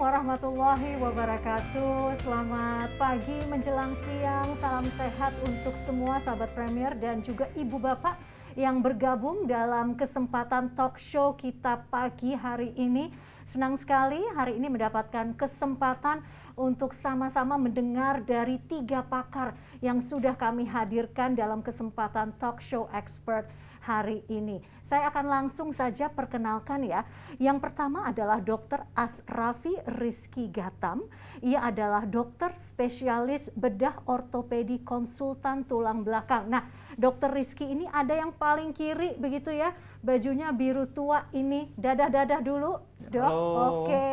warahmatullahi wabarakatuh. Selamat pagi menjelang siang. Salam sehat untuk semua sahabat Premier dan juga ibu bapak yang bergabung dalam kesempatan talk show kita pagi hari ini. Senang sekali hari ini mendapatkan kesempatan untuk sama-sama mendengar dari 3 pakar yang sudah kami hadirkan dalam kesempatan talk show expert hari ini. Saya akan langsung saja perkenalkan ya. Yang pertama adalah Dr. Asrafi Rizky Gatam. Ia adalah dokter spesialis bedah ortopedi konsultan tulang belakang. Nah, Dr. Rizky ini ada yang paling kiri begitu ya. Bajunya biru tua ini. Dadah-dadah dulu, Dok. Halo. Oke.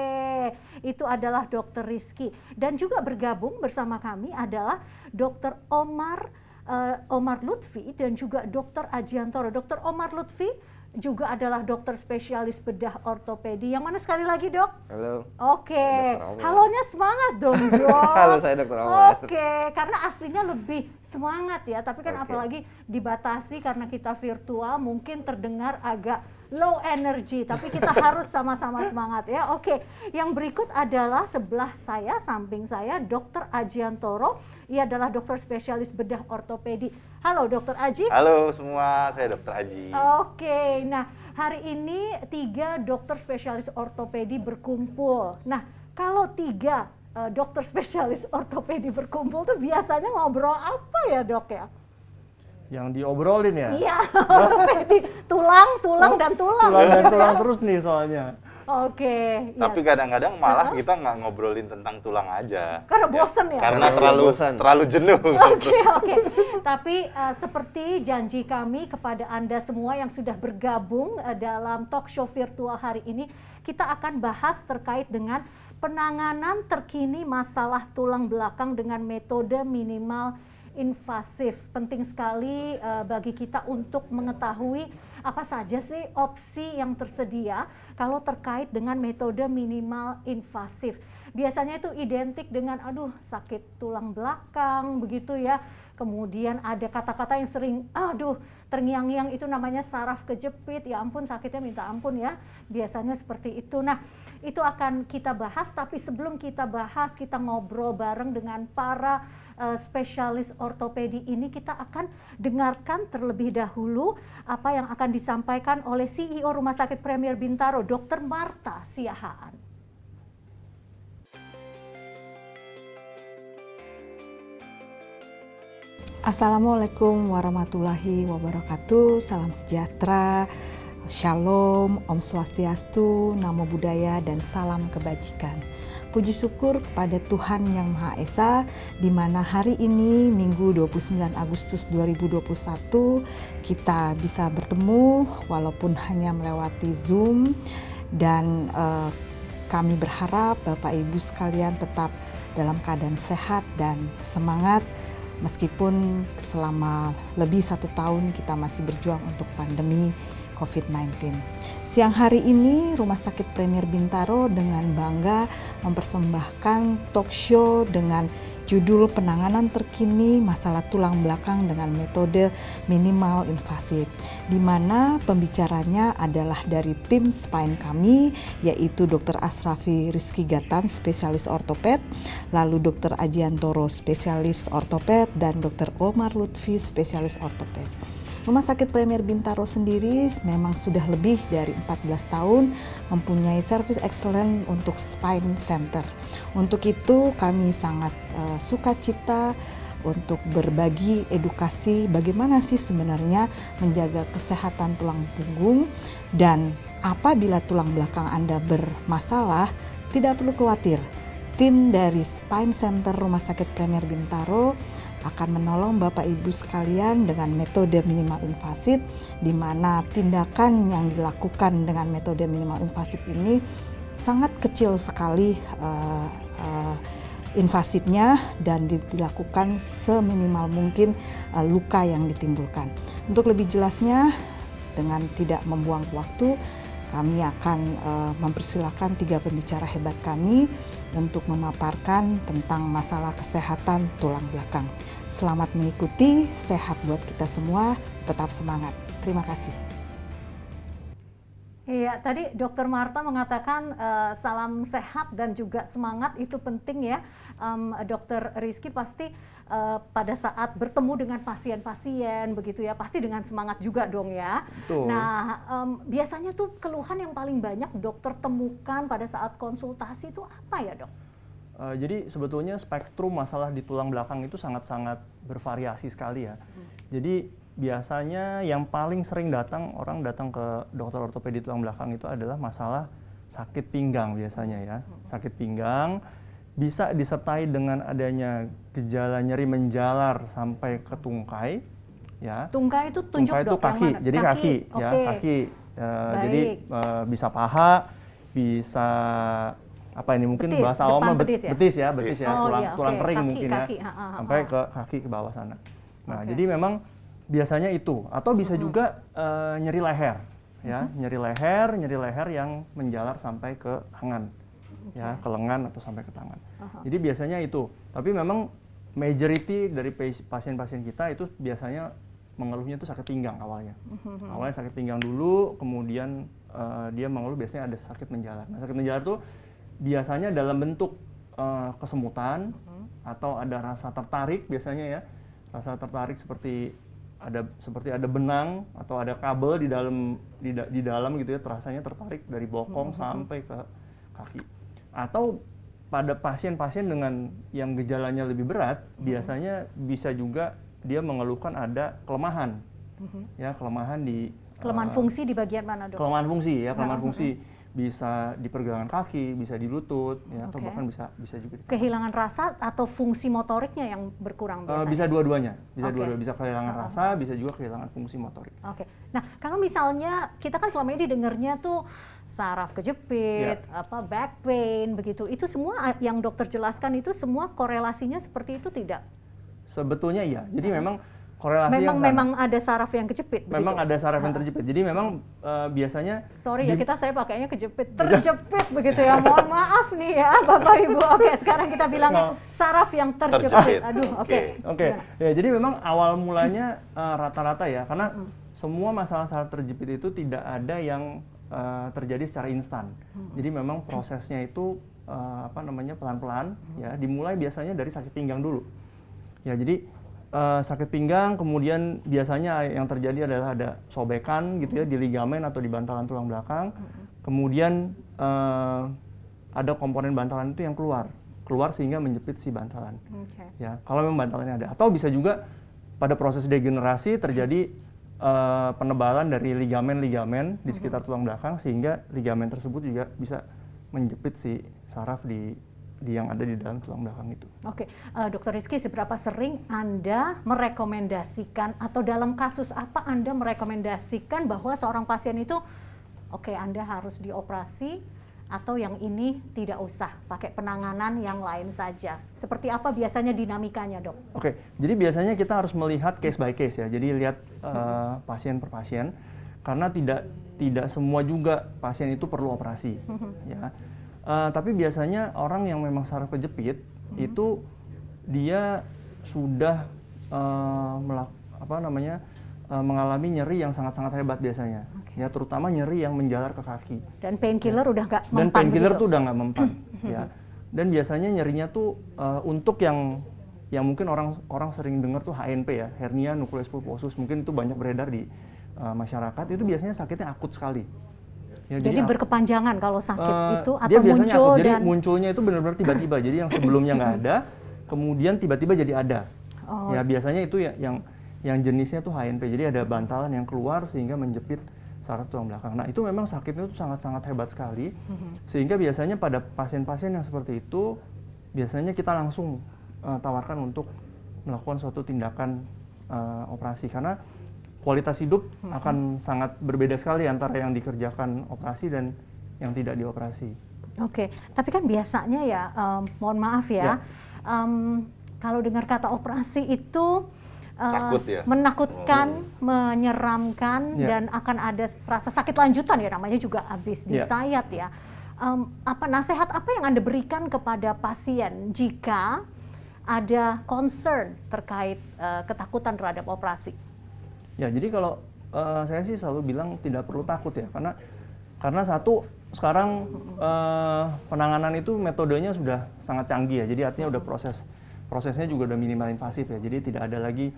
Itu adalah Dr. Rizky. Dan juga bergabung bersama kami adalah Dr. Omar Lutfi dan juga Dr. Ajiantoro. Dr. Omar Lutfi juga adalah dokter spesialis bedah ortopedi. Yang mana sekali lagi, Dok? Halo. Oke. Halonya semangat dong, Dok. Halo, saya Dr. Omar. Oke, karena aslinya lebih semangat ya, tapi kan Oke. apalagi dibatasi karena kita virtual, mungkin terdengar agak low energy, tapi kita harus sama-sama semangat ya. Oke, yang berikut adalah sebelah saya, samping saya, Dr. Ajiantoro. Ia adalah dokter spesialis bedah ortopedi. Halo, Dr. Aji. Halo semua, saya Dr. Aji. Oke, nah hari ini 3 dokter spesialis ortopedi berkumpul. Nah, kalau 3 dokter spesialis ortopedi berkumpul tuh biasanya ngobrol apa ya, Dok ya? Yang diobrolin ya? Iya, ortopedi, tulang dan tulang. Tulang dan tulang terus nih soalnya. Oke. Tapi ya. kadang-kadang malah kita nggak ngobrolin tentang tulang aja. Karena bosen ya? Karena Bosen. terlalu jenuh. Oke. Tapi seperti janji kami kepada Anda semua yang sudah bergabung dalam talk show virtual hari ini, kita akan bahas terkait dengan penanganan terkini masalah tulang belakang dengan metode minimal invasif. Penting sekali bagi kita untuk mengetahui apa saja sih opsi yang tersedia kalau terkait dengan metode minimal invasif. Biasanya itu identik dengan sakit tulang belakang begitu ya. Kemudian ada kata-kata yang sering terngiang-ngiang, itu namanya saraf kejepit. Ya ampun, sakitnya minta ampun ya. Biasanya seperti itu. Nah, itu akan kita bahas, tapi sebelum kita bahas, kita ngobrol bareng dengan para spesialis ortopedi ini, kita akan dengarkan terlebih dahulu apa yang akan disampaikan oleh CEO Rumah Sakit Premier Bintaro, Dr. Marta Siahaan. Assalamualaikum warahmatullahi wabarakatuh. Salam sejahtera, shalom, om swastiastu, namo buddhaya, dan salam kebajikan. Puji syukur kepada Tuhan Yang Maha Esa, di mana hari ini Minggu 29 Agustus 2021 kita bisa bertemu walaupun hanya melewati Zoom, dan kami berharap Bapak Ibu sekalian tetap dalam keadaan sehat dan semangat meskipun selama lebih 1 tahun kita masih berjuang untuk pandemi COVID-19. Siang hari ini Rumah Sakit Premier Bintaro dengan bangga mempersembahkan talk show dengan judul penanganan terkini masalah tulang belakang dengan metode minimal invasif, di mana pembicaranya adalah dari tim spine kami, yaitu Dr. Asrafi Rizky Gatam, spesialis ortoped, lalu Dr. Ajiantoro, spesialis ortoped, dan Dr. Omar Lutfi, spesialis ortoped. Rumah Sakit Premier Bintaro sendiri memang sudah lebih dari 14 tahun mempunyai service excellent untuk spine center. Untuk itu kami sangat sukacita untuk berbagi edukasi bagaimana sih sebenarnya menjaga kesehatan tulang punggung, dan apabila tulang belakang Anda bermasalah, tidak perlu khawatir. Tim dari Spine Center Rumah Sakit Premier Bintaro akan menolong Bapak Ibu sekalian dengan metode minimal invasif, di mana tindakan yang dilakukan dengan metode minimal invasif ini sangat kecil sekali invasifnya, dan dilakukan seminimal mungkin luka yang ditimbulkan. Untuk lebih jelasnya, dengan tidak membuang waktu, kami akan mempersilahkan 3 pembicara hebat kami untuk memaparkan tentang masalah kesehatan tulang belakang. Selamat mengikuti, sehat buat kita semua, tetap semangat. Terima kasih. Iya, tadi Dokter Marta mengatakan salam sehat dan juga semangat itu penting ya. Dokter Rizky pasti pada saat bertemu dengan pasien-pasien begitu ya, pasti dengan semangat juga dong ya. Betul. Nah, biasanya tuh keluhan yang paling banyak dokter temukan pada saat konsultasi itu apa ya, Dok? Jadi sebetulnya spektrum masalah di tulang belakang itu sangat-sangat bervariasi sekali ya. Jadi biasanya yang paling sering orang datang ke dokter ortopedi tulang belakang itu adalah masalah sakit pinggang biasanya ya. Sakit pinggang bisa disertai dengan adanya gejala nyeri menjalar sampai ke tungkai ya. Tungkai itu tunjuk Tungkai itu Dok, yang kaki, mana? jadi kaki ya, Oke. kaki. Jadi Baik. bisa paha, bisa apa ini mungkin Betis, bahasa depan awamnya betis ya? betis ya, betis ya, Oh, tulang, iya, tulang oke. kering Kaki, mungkin kaki, ya, sampai sampai ke kaki ke bawah sana. Nah, Oke. jadi memang biasanya itu, atau bisa juga nyeri leher, ya, nyeri leher yang menjalar sampai ke tangan, ya, ke lengan atau sampai ke tangan. Jadi biasanya itu, tapi memang majority dari pasien-pasien kita itu biasanya mengeluhnya itu sakit pinggang awalnya. Awalnya sakit pinggang dulu, kemudian dia mengeluh biasanya ada sakit menjalar. Nah, sakit menjalar itu biasanya dalam bentuk kesemutan atau ada rasa tertarik biasanya ya. Rasa tertarik seperti ada benang atau ada kabel di dalam gitu ya, rasanya tertarik dari bokong sampai ke kaki. Atau pada pasien-pasien dengan yang gejalanya lebih berat, biasanya bisa juga dia mengeluhkan ada kelemahan. Ya, kelemahan di Kelemahan fungsi di bagian mana, Dok? kelemahan fungsi ya, kelemahan fungsi bisa di pergelangan kaki, bisa di lutut ya, atau Oke. bahkan bisa juga di Kehilangan rasa atau fungsi motoriknya yang berkurang biasanya? bisa dua-duanya, bisa Oke. dua-duanya, bisa kehilangan rasa, bisa juga kehilangan fungsi motorik. Oke. Nah, kalau misalnya kita kan selama ini dengarnya tuh saraf kejepit, back pain begitu. Itu semua yang dokter jelaskan itu semua korelasinya seperti itu tidak? Sebetulnya iya. Jadi memang korelasi yang sana. Memang ada saraf yang kejepit Memang begitu? ada saraf yang terjepit. Jadi memang biasanya Sorry ya, saya pakainya terjepit begitu ya. Mohon maaf nih ya Bapak Ibu. Oke, sekarang kita bilang saraf yang terjepit. Terjepit. Aduh, oke. Oke. Ya, jadi memang awal mulanya rata-rata ya, karena semua masalah saraf terjepit itu tidak ada yang terjadi secara instan. Jadi memang prosesnya itu pelan-pelan ya, dimulai biasanya dari sakit pinggang dulu. Ya, jadi sakit pinggang, kemudian biasanya yang terjadi adalah ada sobekan gitu ya di ligamen atau di bantalan tulang belakang. Kemudian ada komponen bantalan itu yang keluar sehingga menjepit si bantalan. Oke. Ya, kalau memang bantalannya ada. Atau bisa juga pada proses degenerasi terjadi penebalan dari ligamen-ligamen di sekitar tulang belakang sehingga ligamen tersebut juga bisa menjepit si saraf di yang ada di dalam tulang belakang itu. Oke, Dokter Rizky, seberapa sering Anda merekomendasikan atau dalam kasus apa Anda merekomendasikan bahwa seorang pasien itu oke, Anda harus dioperasi atau yang ini tidak usah, pakai penanganan yang lain saja. Seperti apa biasanya dinamikanya, Dok? Oke, jadi biasanya kita harus melihat case by case ya. Jadi lihat pasien per pasien karena tidak semua juga pasien itu perlu operasi ya. Tapi biasanya orang yang memang saraf kejepit itu dia sudah mengalami nyeri yang sangat-sangat hebat biasanya. Ya, terutama nyeri yang menjalar ke kaki. Dan painkiller udah nggak mempan. Dan painkiller begitu? tuh udah nggak mempan. Ya. Dan biasanya nyerinya tuh untuk yang mungkin orang sering dengar tuh HNP ya, hernia nucleus pulposus, mungkin itu banyak beredar di masyarakat. Itu biasanya sakitnya akut sekali. Ya, jadi berkepanjangan kalau sakit itu dia atau biasanya muncul akut. Jadi dan munculnya itu benar-benar tiba-tiba. Jadi yang sebelumnya nggak ada, kemudian tiba-tiba jadi ada. Oh. Ya, biasanya itu yang jenisnya tuh HNP. Jadi ada bantalan yang keluar sehingga menjepit saraf tulang belakang. Nah, itu memang sakitnya itu sangat-sangat hebat sekali. Sehingga biasanya pada pasien-pasien yang seperti itu biasanya kita langsung tawarkan untuk melakukan suatu tindakan operasi karena kualitas hidup akan sangat berbeda sekali antara yang dikerjakan operasi dan yang tidak dioperasi. Oke, tapi kan biasanya ya, mohon maaf ya, kalau dengar kata operasi itu Takut ya? menakutkan, menyeramkan, Ya. dan akan ada rasa sakit lanjutan ya, namanya juga habis disayat ya. Nasihat apa yang Anda berikan kepada pasien jika ada concern terkait ketakutan terhadap operasi? Ya, jadi kalau saya sih selalu bilang tidak perlu takut ya, karena Karena satu, sekarang penanganan itu metodenya sudah sangat canggih ya. Jadi artinya udah prosesnya juga udah minimal invasif ya. Jadi tidak ada lagi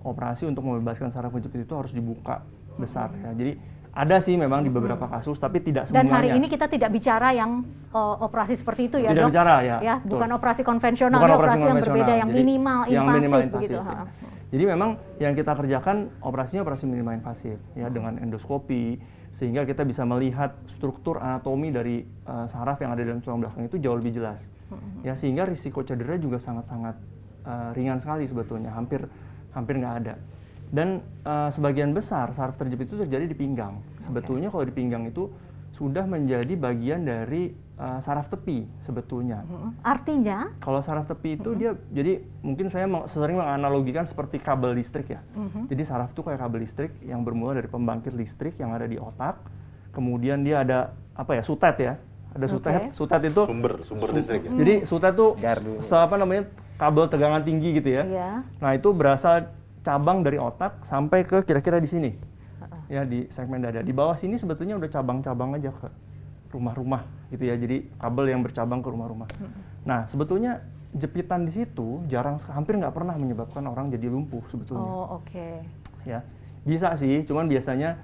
operasi untuk membebaskan saraf kejepit itu harus dibuka besar ya. Jadi ada sih memang di beberapa kasus, tapi tidak semuanya. Dan hari ini kita tidak bicara yang operasi seperti itu ya, Tidak Dok? bicara ya. Bukan operasi konvensional, Bukan ini operasi operasi yang konvensional. berbeda, yang Jadi, minimal yang invasif, minimal begitu. ya. Jadi memang yang kita kerjakan operasinya operasi minimal invasif ya, dengan endoskopi, sehingga kita bisa melihat struktur anatomi dari saraf yang ada dalam tulang belakang itu jauh lebih jelas. Ya, sehingga risiko cedera juga sangat-sangat ringan sekali sebetulnya, hampir nggak ada. Dan sebagian besar saraf terjepit itu terjadi di pinggang. Sebetulnya kalau di pinggang itu sudah menjadi bagian dari saraf tepi sebetulnya. Artinya? Kalau saraf tepi itu dia, jadi mungkin saya sering menganalogikan seperti kabel listrik ya. Jadi saraf itu kayak kabel listrik yang bermula dari pembangkit listrik yang ada di otak. Kemudian dia ada sutet ya. Ada sutet itu Sumber listrik ya. Jadi sutet itu kabel tegangan tinggi gitu ya. Iya. Nah, itu berasal cabang dari otak sampai ke kira-kira di sini. Ya, di segmen dada. Di bawah sini sebetulnya udah cabang-cabang aja ke rumah-rumah gitu ya. Jadi kabel yang bercabang ke rumah-rumah. Nah, sebetulnya jepitan di situ hampir nggak pernah menyebabkan orang jadi lumpuh sebetulnya. Oh, oke. Ya, bisa sih, cuman biasanya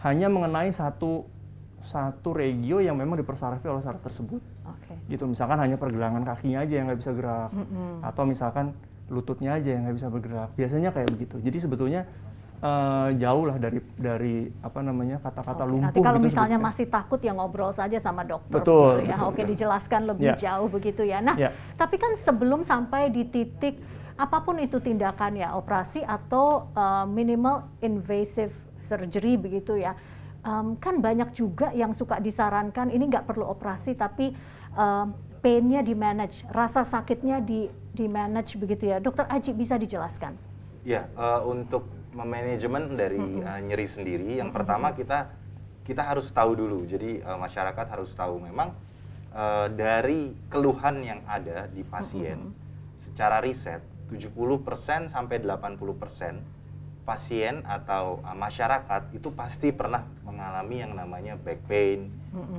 hanya mengenai satu regio yang memang dipersarafi oleh saraf tersebut. Oke. Gitu, misalkan hanya pergelangan kakinya aja yang nggak bisa gerak, atau misalkan lututnya aja yang nggak bisa bergerak. Biasanya kayak begitu. Jadi sebetulnya jauh lah dari kata-kata lumpuh. Nanti kalau gitu misalnya sebetulnya. masih takut ya ngobrol saja sama dokter. Betul, Gitu ya. betul. Oke, dijelaskan lebih jauh begitu ya. Nah, tapi kan sebelum sampai di titik apapun itu tindakan ya, operasi atau minimal invasive surgery begitu ya. Kan banyak juga yang suka disarankan ini nggak perlu operasi tapi pain-nya di-manage, rasa sakitnya di-manage begitu ya. Dokter Aji bisa dijelaskan? Ya, untuk memanajemen dari nyeri sendiri, yang pertama kita harus tahu dulu. Jadi masyarakat harus tahu memang dari keluhan yang ada di pasien, secara riset 70% sampai 80% pasien atau masyarakat itu pasti pernah mengalami yang namanya back pain,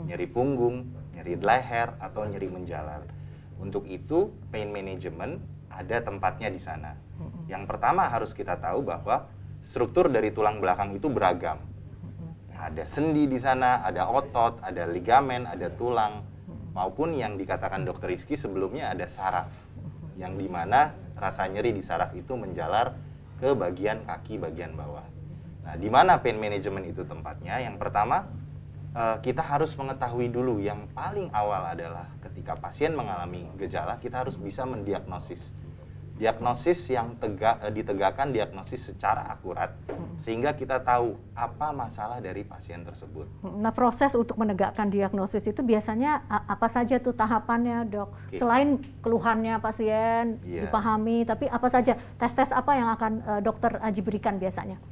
nyeri punggung, nyeri leher, atau nyeri menjalar. Untuk itu, pain management ada tempatnya di sana. Yang pertama harus kita tahu bahwa struktur dari tulang belakang itu beragam. Ada sendi di sana, ada otot, ada ligamen, ada tulang, maupun yang dikatakan Dr. Rizky sebelumnya ada saraf, yang dimana rasa nyeri di saraf itu menjalar ke bagian kaki bagian bawah. Nah, di mana pain management itu tempatnya? Yang pertama, kita harus mengetahui dulu, yang paling awal adalah ketika pasien mengalami gejala, kita harus bisa mendiagnosis. Diagnosis yang ditegakkan diagnosis secara akurat, sehingga kita tahu apa masalah dari pasien tersebut. Nah, proses untuk menegakkan diagnosis itu biasanya apa saja tuh tahapannya, Dok? Selain keluhannya pasien dipahami, tapi apa saja tes-tes apa yang akan Dokter Aji berikan biasanya?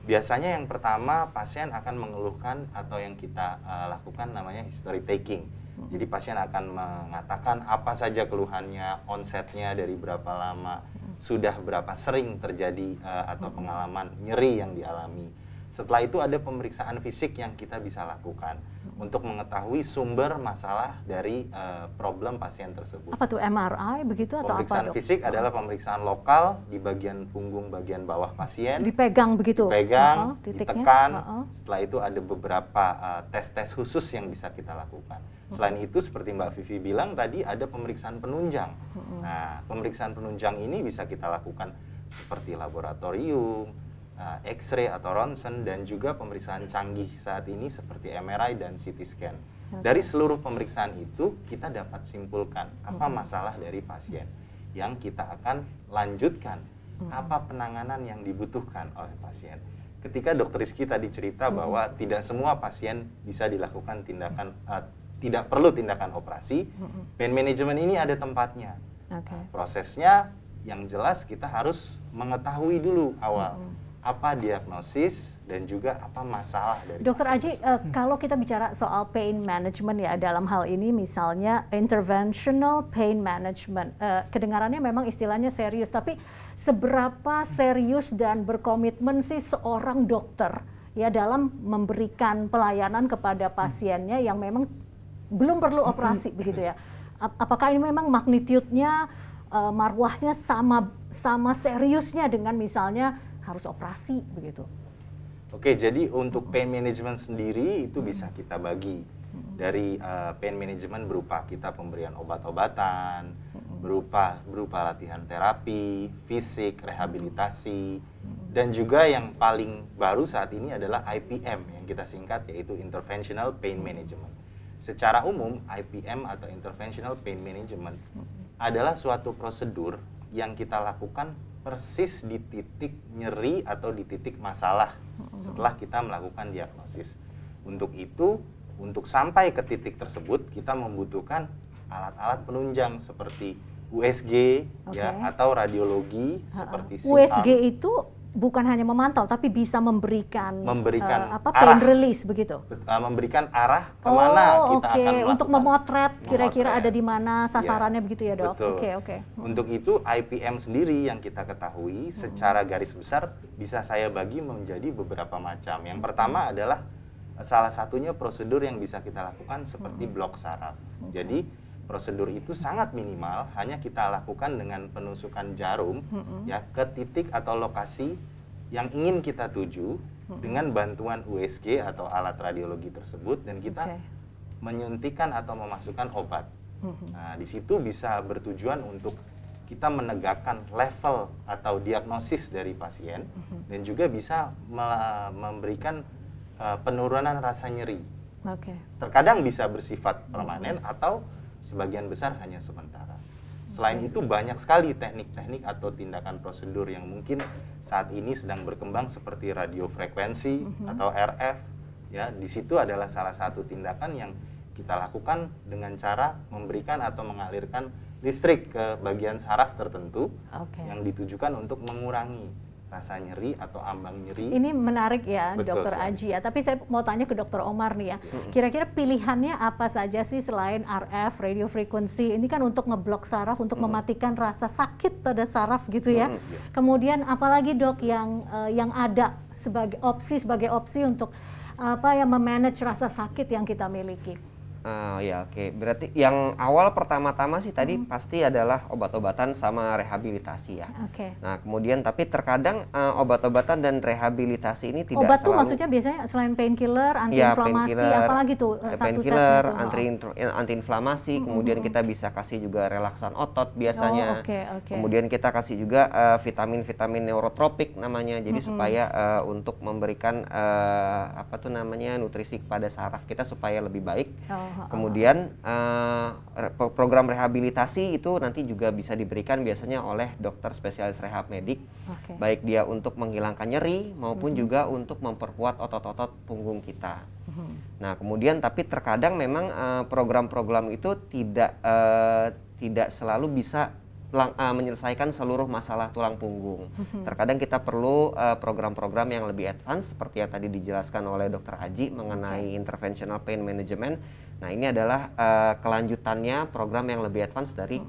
Biasanya yang pertama pasien akan mengeluhkan atau yang kita lakukan namanya history taking. Jadi pasien akan mengatakan apa saja keluhannya, onsetnya dari berapa lama, sudah berapa sering terjadi atau pengalaman nyeri yang dialami. Setelah itu ada pemeriksaan fisik yang kita bisa lakukan untuk mengetahui sumber masalah dari problem pasien tersebut. Apa tuh, MRI begitu atau apa, Pemeriksaan Dok? fisik adalah pemeriksaan lokal di bagian punggung bagian bawah pasien. Dipegang begitu? Dipegang, titiknya. ditekan. Setelah itu ada beberapa tes-tes khusus yang bisa kita lakukan. Selain itu, seperti Mbak Vivi bilang tadi, ada pemeriksaan penunjang. Nah, pemeriksaan penunjang ini bisa kita lakukan seperti laboratorium, X-ray atau ronsen, dan juga pemeriksaan canggih saat ini seperti MRI dan CT scan. Dari seluruh pemeriksaan itu, kita dapat simpulkan apa masalah dari pasien yang kita akan lanjutkan, apa penanganan yang dibutuhkan oleh pasien. Ketika Dr. Rizky tadi cerita bahwa tidak semua pasien bisa dilakukan tidak perlu tindakan operasi, pain management ini ada tempatnya. Prosesnya yang jelas kita harus mengetahui dulu awal apa diagnosis dan juga apa masalah dari Dokter Aji, kalau kita bicara soal pain management ya, dalam hal ini misalnya interventional pain management, kedengarannya memang istilahnya serius, tapi seberapa serius dan berkomitmen sih seorang dokter ya dalam memberikan pelayanan kepada pasiennya yang memang belum perlu operasi begitu ya. Apakah ini memang magnitude-nya, marwahnya sama seriusnya dengan misalnya harus operasi begitu? Oke, jadi untuk pain management sendiri itu bisa kita bagi dari pain management berupa kita pemberian obat-obatan, berupa latihan terapi, fisik, rehabilitasi, dan juga yang paling baru saat ini adalah IPM yang kita singkat, yaitu Interventional Pain Management. Secara umum, IPM atau Interventional Pain Management adalah suatu prosedur yang kita lakukan persis di titik nyeri atau di titik masalah setelah kita melakukan diagnosis. Untuk itu, untuk sampai ke titik tersebut, kita membutuhkan alat-alat penunjang seperti USG ya, atau radiologi seperti C-arm. USG itu bukan hanya memantau, tapi bisa memberikan pain arah, release begitu. Memberikan arah kemana kita akan melakukan. Untuk memotret kira-kira ada di mana sasarannya begitu ya, Dok. Betul. Oke. Untuk itu IPM sendiri yang kita ketahui secara garis besar bisa saya bagi menjadi beberapa macam. Yang pertama adalah salah satunya prosedur yang bisa kita lakukan seperti blok saraf. Jadi prosedur itu sangat minimal, hanya kita lakukan dengan penusukan jarum ya ke titik atau lokasi yang ingin kita tuju dengan bantuan USG atau alat radiologi tersebut, dan kita menyuntikkan atau memasukkan obat. Nah, di situ bisa bertujuan untuk kita menegakkan level atau diagnosis dari pasien dan juga bisa memberikan penurunan rasa nyeri. Terkadang bisa bersifat permanen atau sebagian besar hanya sementara. Selain itu banyak sekali teknik-teknik atau tindakan prosedur yang mungkin saat ini sedang berkembang seperti radiofrekuensi atau RF. Ya, di situ adalah salah satu tindakan yang kita lakukan dengan cara memberikan atau mengalirkan listrik ke bagian saraf tertentu yang ditujukan untuk mengurangi rasa nyeri atau ambang nyeri. Ini menarik ya, Betul, Dokter Aji ya. Tapi saya mau tanya ke Dokter Omar nih ya. Kira-kira pilihannya apa saja sih selain RF, radio frequency? Ini kan untuk ngeblok saraf, untuk mematikan rasa sakit pada saraf gitu ya. Kemudian apalagi Dok yang ada sebagai opsi untuk memanage rasa sakit yang kita miliki? Berarti yang awal pertama-tama sih tadi pasti adalah obat-obatan sama rehabilitasi ya. Nah, kemudian tapi terkadang obat-obatan dan rehabilitasi ini tidak obat selalu. tuh maksudnya biasanya selain painkiller, antiinflamasi, apalagi tuh satu painkiller, setnya antiinflamasi, kemudian kita bisa kasih juga relaksan otot biasanya. Oke. Kemudian kita kasih juga vitamin-vitamin neurotropik namanya. Jadi supaya untuk memberikan nutrisi kepada saraf kita supaya lebih baik. Kemudian program rehabilitasi itu nanti juga bisa diberikan biasanya oleh dokter spesialis rehab medik, baik dia untuk menghilangkan nyeri maupun juga untuk memperkuat otot-otot punggung kita. Nah, kemudian tapi terkadang memang program-program itu tidak selalu bisa menyelesaikan seluruh masalah tulang punggung. Terkadang kita perlu program-program yang lebih advance seperti yang tadi dijelaskan oleh Dr. Aji mengenai interventional pain management. Nah, ini adalah kelanjutannya program yang lebih advance dari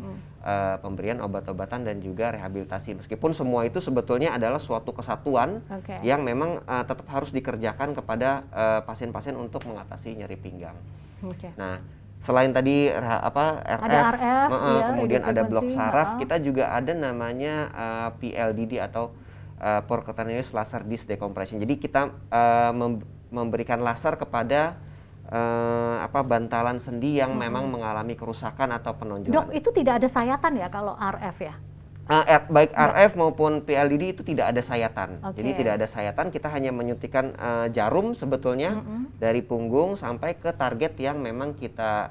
pemberian obat-obatan dan juga rehabilitasi. Meskipun semua itu sebetulnya adalah suatu kesatuan yang memang tetap harus dikerjakan kepada pasien-pasien untuk mengatasi nyeri pinggang. Nah, selain tadi RF, kemudian ada blok saraf, kita juga ada namanya PLDD atau percutaneous laser disc decompression. Jadi kita memberikan laser kepada bantalan sendi yang memang mengalami kerusakan atau penonjolan. Dok, itu tidak ada sayatan ya kalau RF ya? Baik RF maupun PLDD itu tidak ada sayatan. Jadi tidak ada sayatan, kita hanya menyuntikkan jarum sebetulnya dari punggung sampai ke target yang memang kita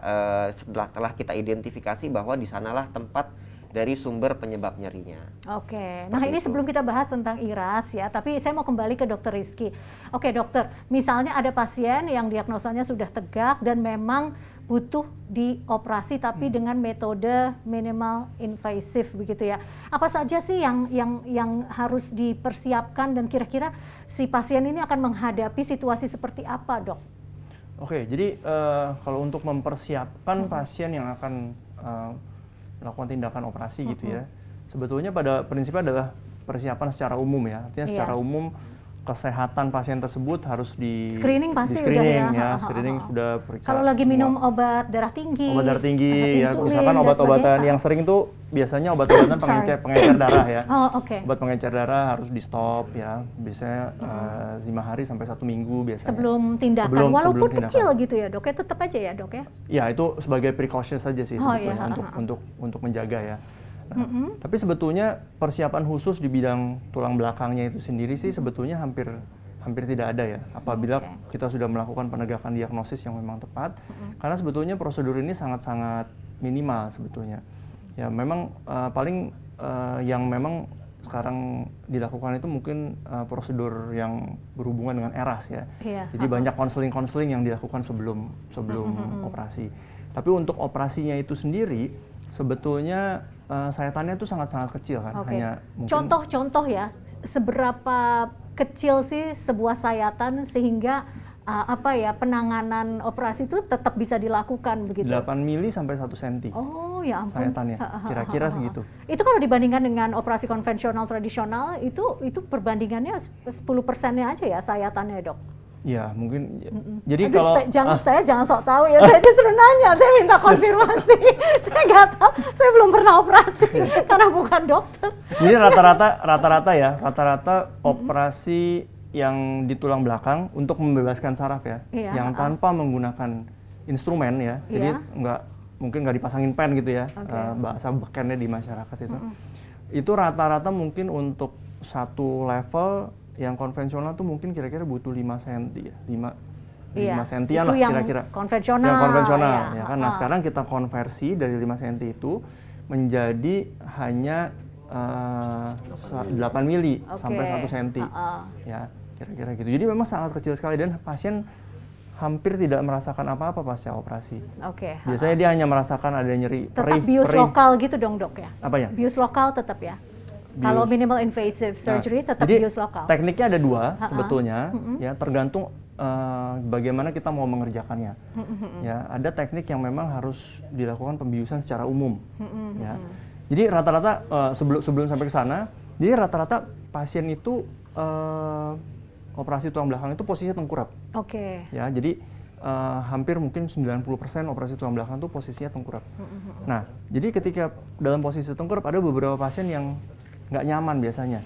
telah kita identifikasi bahwa di sanalah tempat dari sumber penyebab nyerinya. Nah ini sebelum kita bahas tentang IRAS ya, tapi saya mau kembali ke Dokter Rizky. Dokter, misalnya ada pasien yang diagnosanya sudah tegak dan memang butuh dioperasi tapi dengan metode minimal invasif begitu ya. Apa saja sih yang harus dipersiapkan dan kira-kira si pasien ini akan menghadapi situasi seperti apa, Dok? Jadi kalau untuk mempersiapkan pasien yang akan melakukan tindakan operasi gitu ya, sebetulnya pada prinsipnya adalah persiapan secara umum ya. Artinya secara umum kesehatan pasien tersebut harus Screening pasti di screening udah ya. Screening sudah periksa. Kalau lagi semua. minum obat darah tinggi, Ya, insulin, misalkan dan obat-obatan sebagainya. yang sering tuh biasanya obat-obatan pengencer darah ya. Oke. Obat pengencer darah harus di stop ya, biasanya 5 hari sampai 1 minggu biasanya. Sebelum tindakan, walaupun sebelum tindakan. kecil gitu ya dok, ya tetap aja ya dok ya? Ya itu sebagai precaution saja sih sebetulnya untuk menjaga ya. Nah, tapi sebetulnya persiapan khusus di bidang tulang belakangnya itu sendiri sih sebetulnya hampir tidak ada ya, apabila kita sudah melakukan penegakan diagnosis yang memang tepat, karena sebetulnya prosedur ini sangat-sangat minimal sebetulnya. Ya memang paling yang memang sekarang dilakukan itu mungkin prosedur yang berhubungan dengan ERAS ya. Jadi banyak konseling yang dilakukan sebelum operasi. Tapi untuk operasinya itu sendiri sebetulnya sayatannya itu sangat-sangat kecil kan. Hanya mungkin contoh ya, seberapa kecil sih sebuah sayatan sehingga penanganan operasi itu tetap bisa dilakukan begitu? 8 mili sampai 1 senti. Oh ya ampun. Sayatannya, kira-kira segitu. Itu kalau dibandingkan dengan operasi konvensional tradisional, itu perbandingannya 10%-nya aja ya sayatannya dok? Ya mungkin, jadi Aduh, kalau... saya jangan sok tahu ya, saya disuruh nanya, saya minta konfirmasi. Saya nggak tahu, saya belum pernah operasi karena bukan dokter. Jadi rata-rata operasi yang di tulang belakang untuk membebaskan saraf ya, yang tanpa menggunakan instrumen ya, jadi mungkin nggak dipasangin pen gitu ya, bahasa bekennya di masyarakat itu rata-rata mungkin untuk satu level yang konvensional tuh mungkin kira-kira butuh 5 cm ya, 5 sentian lah kira-kira. Konvensional. Yang konvensional ya kan. Nah, sekarang kita konversi dari 5 cm itu menjadi hanya 8 mili sampai 1 cm. Ya, kira-kira gitu. Jadi memang sangat kecil sekali dan pasien hampir tidak merasakan apa-apa pasca operasi. Biasanya dia hanya merasakan ada nyeri tetap bius lokal gitu dong dok ya? Apa ya? Bius lokal tetap ya? Kalau minimal invasive surgery tetap bius lokal. Tekniknya ada 2 sebetulnya, ya tergantung bagaimana kita mau mengerjakannya. Ya, ada teknik yang memang harus dilakukan pembiusan secara umum. Ya, jadi rata-rata sebelum sampai ke sana, jadi rata-rata pasien itu operasi tulang belakang itu posisinya tengkurap. Ya, jadi hampir mungkin 90% operasi tulang belakang itu posisinya tengkurap. Nah, jadi ketika dalam posisi tengkurap ada beberapa pasien yang nggak nyaman biasanya,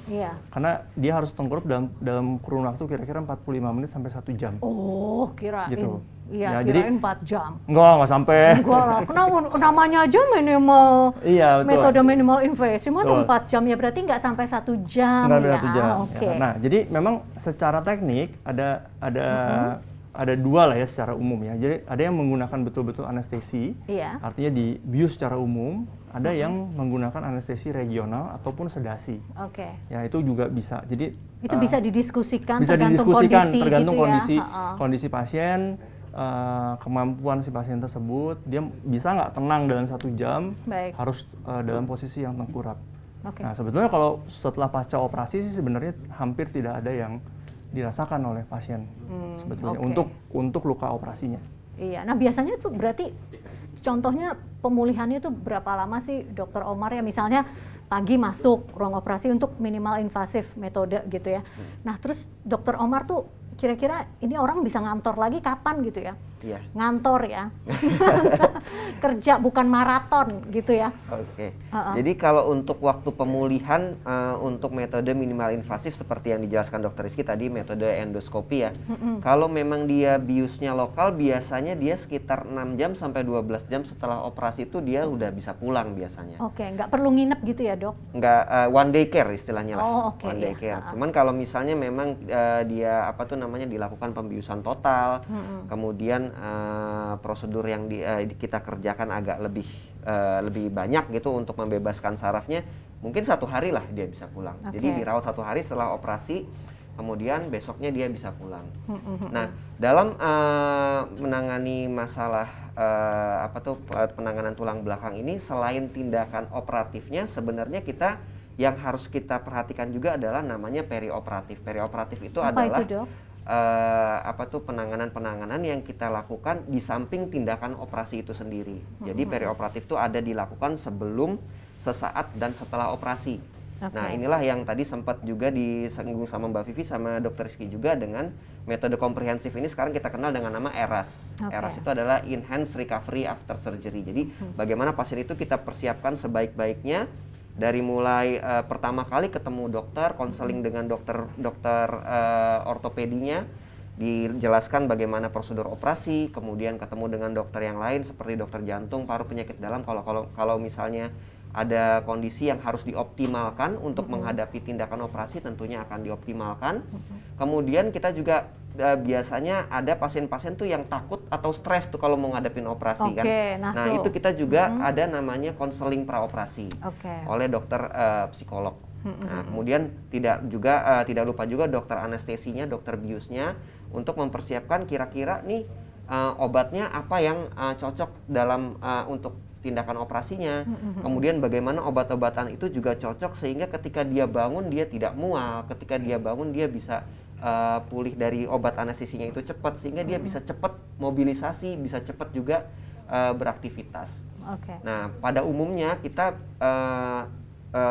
karena dia harus tengkurap dalam kurun waktu kira-kira 45 menit sampai 1 jam. Oh, kirain. Gitu. Iya, kirain 4 jam. Nggak sampai. Enggak lah, namanya aja minimal, metode minimal invasive, masa 4 jam ya berarti nggak sampai 1 jam nggak ya. 1 jam. Ya. Nah, jadi memang secara teknik ada 2 lah ya secara umum ya. Jadi ada yang menggunakan betul-betul anestesi, artinya dibius secara umum. Ada yang menggunakan anestesi regional ataupun sedasi. Ya itu juga bisa. Jadi itu bisa didiskusikan, bisa tergantung kondisi, kondisi pasien, kemampuan si pasien tersebut. Dia bisa nggak tenang dalam 1 jam, harus dalam posisi yang tengkurap. Nah sebetulnya kalau setelah pasca operasi sih sebenarnya hampir tidak ada yang dirasakan oleh pasien sebetulnya untuk luka operasinya. Iya, nah biasanya itu berarti contohnya pemulihannya itu berapa lama sih Dokter Omar ya, misalnya pagi masuk ruang operasi untuk minimal invasif metode gitu ya. Nah terus Dokter Omar tuh kira-kira ini orang bisa ngantor lagi kapan gitu ya? Ngantor ya, kerja bukan maraton gitu ya. Jadi kalau untuk waktu pemulihan untuk metode minimal invasif seperti yang dijelaskan Dokter Rizky tadi, metode endoskopi ya. Kalau memang dia biusnya lokal, biasanya dia sekitar 6 jam sampai 12 jam setelah operasi itu dia udah bisa pulang biasanya. Nggak perlu nginep gitu ya dok? Nggak, one day care istilahnya lah. One day care. Iya. Cuman kalau misalnya memang dia dilakukan pembiusan total, kemudian prosedur yang kita kerjakan agak lebih banyak gitu untuk membebaskan sarafnya, mungkin 1 hari lah dia bisa pulang. Jadi dirawat 1 hari setelah operasi, kemudian besoknya dia bisa pulang. Nah, dalam menangani masalah penanganan tulang belakang ini, selain tindakan operatifnya, sebenarnya yang harus kita perhatikan juga adalah namanya perioperatif. Perioperatif itu adalah itu, Dok? Penanganan yang kita lakukan di samping tindakan operasi itu sendiri. Jadi perioperatif itu ada dilakukan sebelum, sesaat, dan setelah operasi. Nah, inilah yang tadi sempat juga disinggung sama Mbak Vivi sama Dr. Rizky juga dengan metode komprehensif ini sekarang kita kenal dengan nama ERAS. ERAS itu adalah Enhanced Recovery After Surgery. Jadi bagaimana pasien itu kita persiapkan sebaik-baiknya dari mulai pertama kali ketemu dokter, konseling dengan dokter ortopedinya, dijelaskan bagaimana prosedur operasi, kemudian ketemu dengan dokter yang lain seperti dokter jantung, paru, penyakit dalam kalau misalnya ada kondisi yang harus dioptimalkan untuk menghadapi tindakan operasi tentunya akan dioptimalkan. Kemudian kita juga biasanya ada pasien-pasien tuh yang takut atau stres tuh kalau mau ngadepin operasi kan. Nah itu kita juga ada namanya konseling praoperasi oleh dokter psikolog. Nah kemudian tidak lupa juga dokter anestesinya, dokter biusnya untuk mempersiapkan kira-kira nih obatnya apa yang cocok dalam untuk tindakan operasinya. Kemudian bagaimana obat-obatan itu juga cocok sehingga ketika dia bangun dia tidak mual, ketika dia bangun dia bisa pulih dari obat anestesinya itu cepat sehingga dia bisa cepat mobilisasi, bisa cepat juga beraktivitas. Nah, pada umumnya kita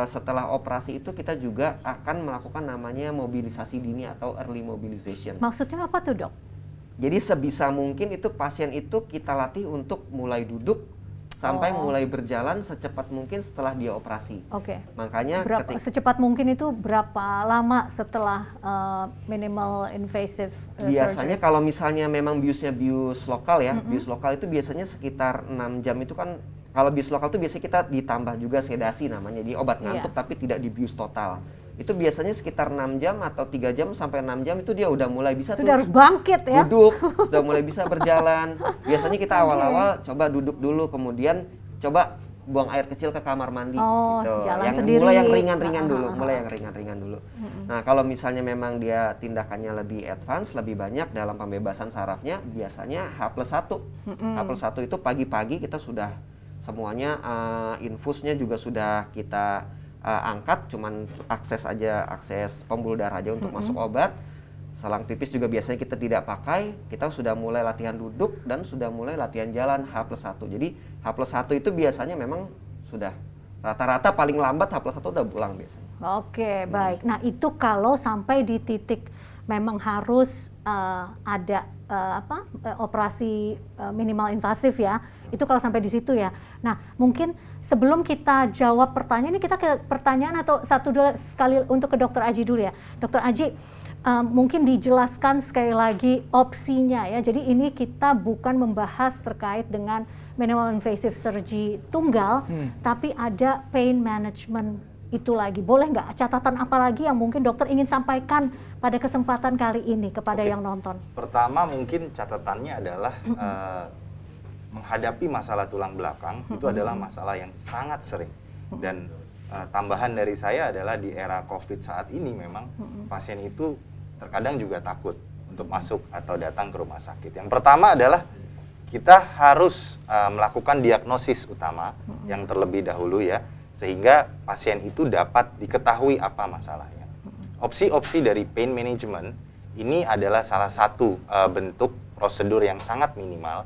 setelah operasi itu kita juga akan melakukan namanya mobilisasi dini atau early mobilization. Maksudnya apa tuh, Dok? Jadi sebisa mungkin itu pasien itu kita latih untuk mulai duduk sampai mulai berjalan secepat mungkin setelah dia operasi. Makanya secepat mungkin itu berapa lama setelah minimal invasive biasanya surgery? Kalau misalnya memang biusnya bius lokal ya, bius lokal itu biasanya sekitar 6 jam itu kan. Kalau bius lokal itu biasanya kita ditambah juga sedasi namanya, jadi obat ngantuk tapi tidak dibius total. Itu biasanya sekitar 6 jam atau 3 jam sampai 6 jam itu dia udah mulai bisa harus bangkit ya. Duduk, sudah mulai bisa berjalan. Biasanya kita awal-awal coba duduk dulu, kemudian coba buang air kecil ke kamar mandi gitu. Jalan sendiri. Mulai yang ringan-ringan dulu, Nah, kalau misalnya memang dia tindakannya lebih advance, lebih banyak dalam pembebasan sarafnya, biasanya H+1. H+1 itu pagi-pagi kita sudah semuanya infusnya juga sudah kita angkat, cuman akses pembuluh darah aja untuk masuk obat. Selang pipis juga biasanya kita tidak pakai, kita sudah mulai latihan duduk dan sudah mulai latihan jalan H+1. Jadi H+1 itu biasanya memang sudah rata-rata paling lambat H+1 udah pulang biasanya. Baik. Nah itu kalau sampai di titik memang harus ada operasi minimal invasif ya, itu kalau sampai di situ ya. Nah mungkin sebelum kita jawab pertanyaan ini, kita ke pertanyaan atau satu dulu sekali untuk ke Dr. Aji dulu ya. Dr. Aji, mungkin dijelaskan sekali lagi opsinya ya. Jadi ini kita bukan membahas terkait dengan minimal invasive surgery tunggal, tapi ada pain management itu lagi. Boleh nggak catatan apa lagi yang mungkin dokter ingin sampaikan pada kesempatan kali ini kepada yang nonton? Pertama mungkin catatannya adalah menghadapi masalah tulang belakang itu adalah masalah yang sangat sering. Dan tambahan dari saya adalah di era COVID saat ini memang pasien itu terkadang juga takut untuk masuk atau datang ke rumah sakit. Yang pertama adalah kita harus melakukan diagnosis utama yang terlebih dahulu ya, sehingga pasien itu dapat diketahui apa masalahnya. Opsi-opsi dari pain management ini adalah salah satu bentuk prosedur yang sangat minimal.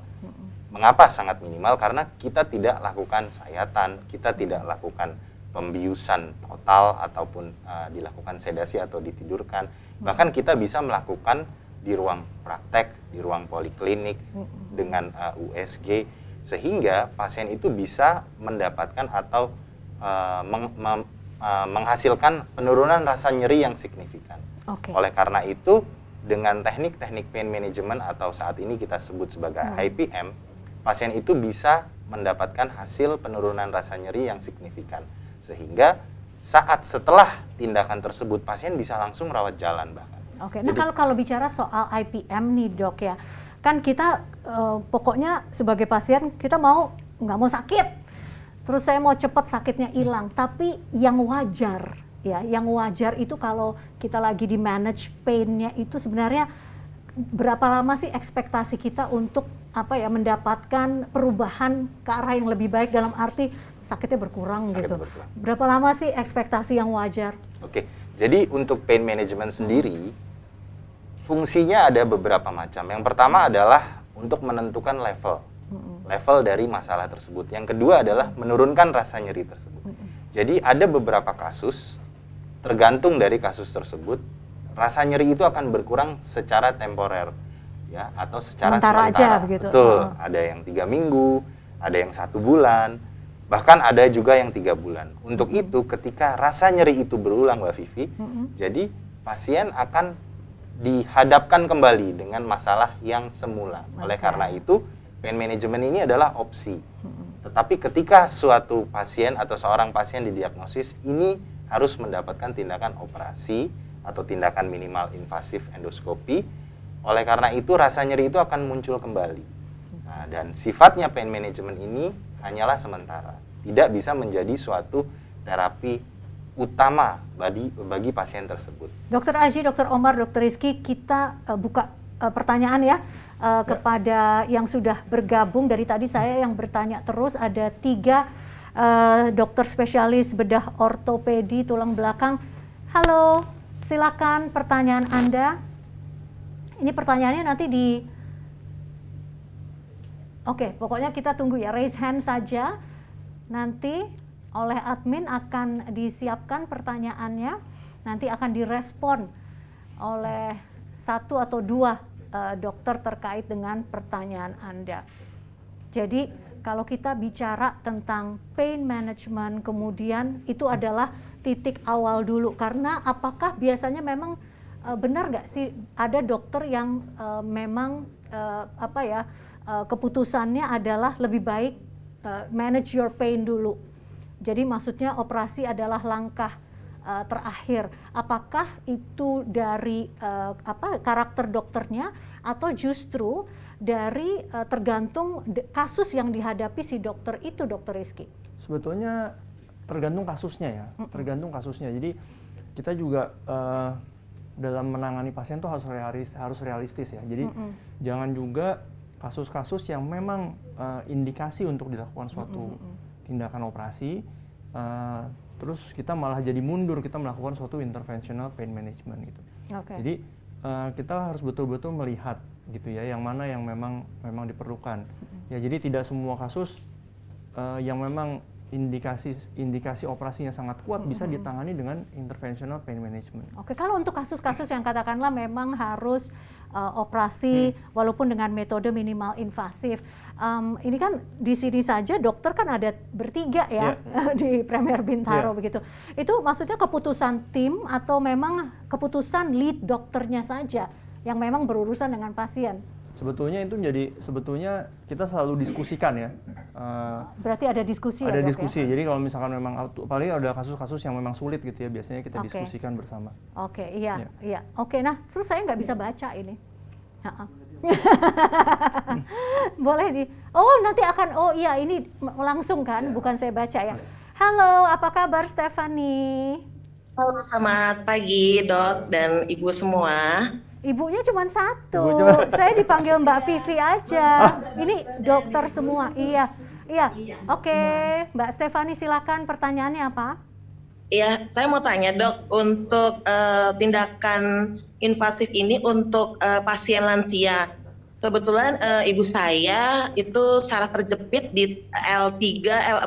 Mengapa sangat minimal? Karena kita tidak lakukan sayatan, kita tidak lakukan pembiusan total ataupun dilakukan sedasi atau ditidurkan. Bahkan kita bisa melakukan di ruang praktek, di ruang poliklinik dengan USG, sehingga pasien itu bisa mendapatkan atau menghasilkan penurunan rasa nyeri yang signifikan. Oleh karena itu, dengan teknik-teknik pain management atau saat ini kita sebut sebagai IPM, pasien itu bisa mendapatkan hasil penurunan rasa nyeri yang signifikan. Sehingga saat setelah tindakan tersebut, pasien bisa langsung rawat jalan bahkan. Nah kalau bicara soal IPM nih dok ya, kan kita pokoknya sebagai pasien kita nggak mau sakit. Terus saya mau cepat sakitnya hilang, tapi yang wajar ya, yang wajar itu kalau kita lagi di manage pain-nya itu sebenarnya berapa lama sih ekspektasi kita untuk mendapatkan perubahan ke arah yang lebih baik dalam arti sakitnya berkurang gitu. Berapa lama sih ekspektasi yang wajar? Jadi untuk pain management sendiri fungsinya ada beberapa macam. Yang pertama adalah untuk menentukan level dari masalah tersebut. Yang kedua adalah menurunkan rasa nyeri tersebut. Jadi ada beberapa kasus tergantung dari kasus tersebut, rasa nyeri itu akan berkurang secara temporer, ya, atau secara Sementara sementara. aja begitu. Betul. Ada yang 3 minggu, ada yang 1 bulan, bahkan ada juga yang 3 bulan. Untuk itu, ketika rasa nyeri itu berulang, Mbak Vivi, jadi pasien akan dihadapkan kembali dengan masalah yang semula. Oleh karena itu, pain management ini adalah opsi. Tetapi ketika suatu pasien atau seorang pasien didiagnosis, ini harus mendapatkan tindakan operasi atau tindakan minimal invasif endoskopi. Oleh karena itu, rasa nyeri itu akan muncul kembali. Nah, dan sifatnya pain management ini hanyalah sementara. Tidak bisa menjadi suatu terapi utama bagi pasien tersebut. Dr. Aji, Dr. Omar, Dr. Rizky, kita buka pertanyaan ya kepada yang sudah bergabung. Dari tadi saya yang bertanya terus, ada 3 dokter spesialis bedah ortopedi tulang belakang. Halo, silakan pertanyaan Anda. Ini pertanyaannya nanti Oke, pokoknya kita tunggu ya, raise hand saja. Nanti oleh admin akan disiapkan pertanyaannya, nanti akan direspon oleh 1 atau 2 dokter terkait dengan pertanyaan Anda. Jadi kalau kita bicara tentang pain management, kemudian itu adalah titik awal dulu, karena apakah biasanya memang benar nggak sih ada dokter yang memang keputusannya adalah lebih baik manage your pain dulu. Jadi maksudnya operasi adalah langkah terakhir. Apakah itu dari karakter dokternya atau justru dari tergantung kasus yang dihadapi si dokter itu, Dr. Rizky? Sebetulnya tergantung kasusnya ya, tergantung kasusnya. Jadi kita juga dalam menangani pasien tuh harus realistis ya. Jadi jangan juga kasus-kasus yang memang indikasi untuk dilakukan suatu tindakan operasi, terus kita malah jadi mundur, kita melakukan suatu interventional pain management gitu. Jadi kita harus betul-betul melihat gitu ya, yang mana yang memang diperlukan. Ya, jadi tidak semua kasus yang memang indikasi operasinya sangat kuat bisa ditangani dengan interventional pain management. Oke, kalau untuk kasus-kasus yang katakanlah memang harus operasi walaupun dengan metode minimal invasif, ini kan di sini saja dokter kan ada bertiga ya di Premier Bintaro begitu. Itu maksudnya keputusan tim atau memang keputusan lead dokternya saja yang memang berurusan dengan pasien? Sebetulnya itu sebetulnya kita selalu diskusikan ya. Berarti ada diskusi ya, ada dok, diskusi. ya? Jadi kalau misalkan memang paling ada kasus-kasus yang memang sulit gitu ya, biasanya kita diskusikan bersama. Oke, iya. Oke, nah terus saya nggak bisa baca ini. Boleh nanti akan, ini langsung kan, bukan saya baca ya. Halo, apa kabar Stephanie? Halo, selamat pagi dok dan ibu semua. Ibunya cuma 1, saya dipanggil Mbak Vivi aja. Ini dokter semua, iya. Oke, Mbak Stephanie silakan, pertanyaannya apa? Iya, saya mau tanya dok, untuk tindakan invasif ini untuk pasien lansia. Kebetulan ibu saya itu saraf terjepit di L3,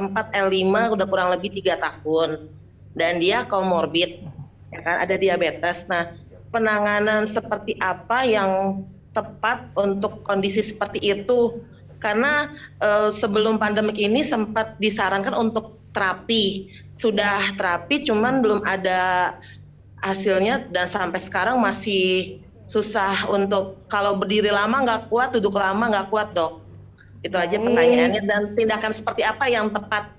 L4, L5 udah kurang lebih 3 tahun. Dan dia komorbid, ya kan, ada diabetes. Nah, penanganan seperti apa yang tepat untuk kondisi seperti itu? Karena sebelum pandemik ini sempat disarankan untuk terapi. Sudah terapi cuman belum ada hasilnya dan sampai sekarang masih susah untuk, kalau berdiri lama nggak kuat, duduk lama nggak kuat dok. Itu aja pertanyaannya, dan tindakan seperti apa yang tepat?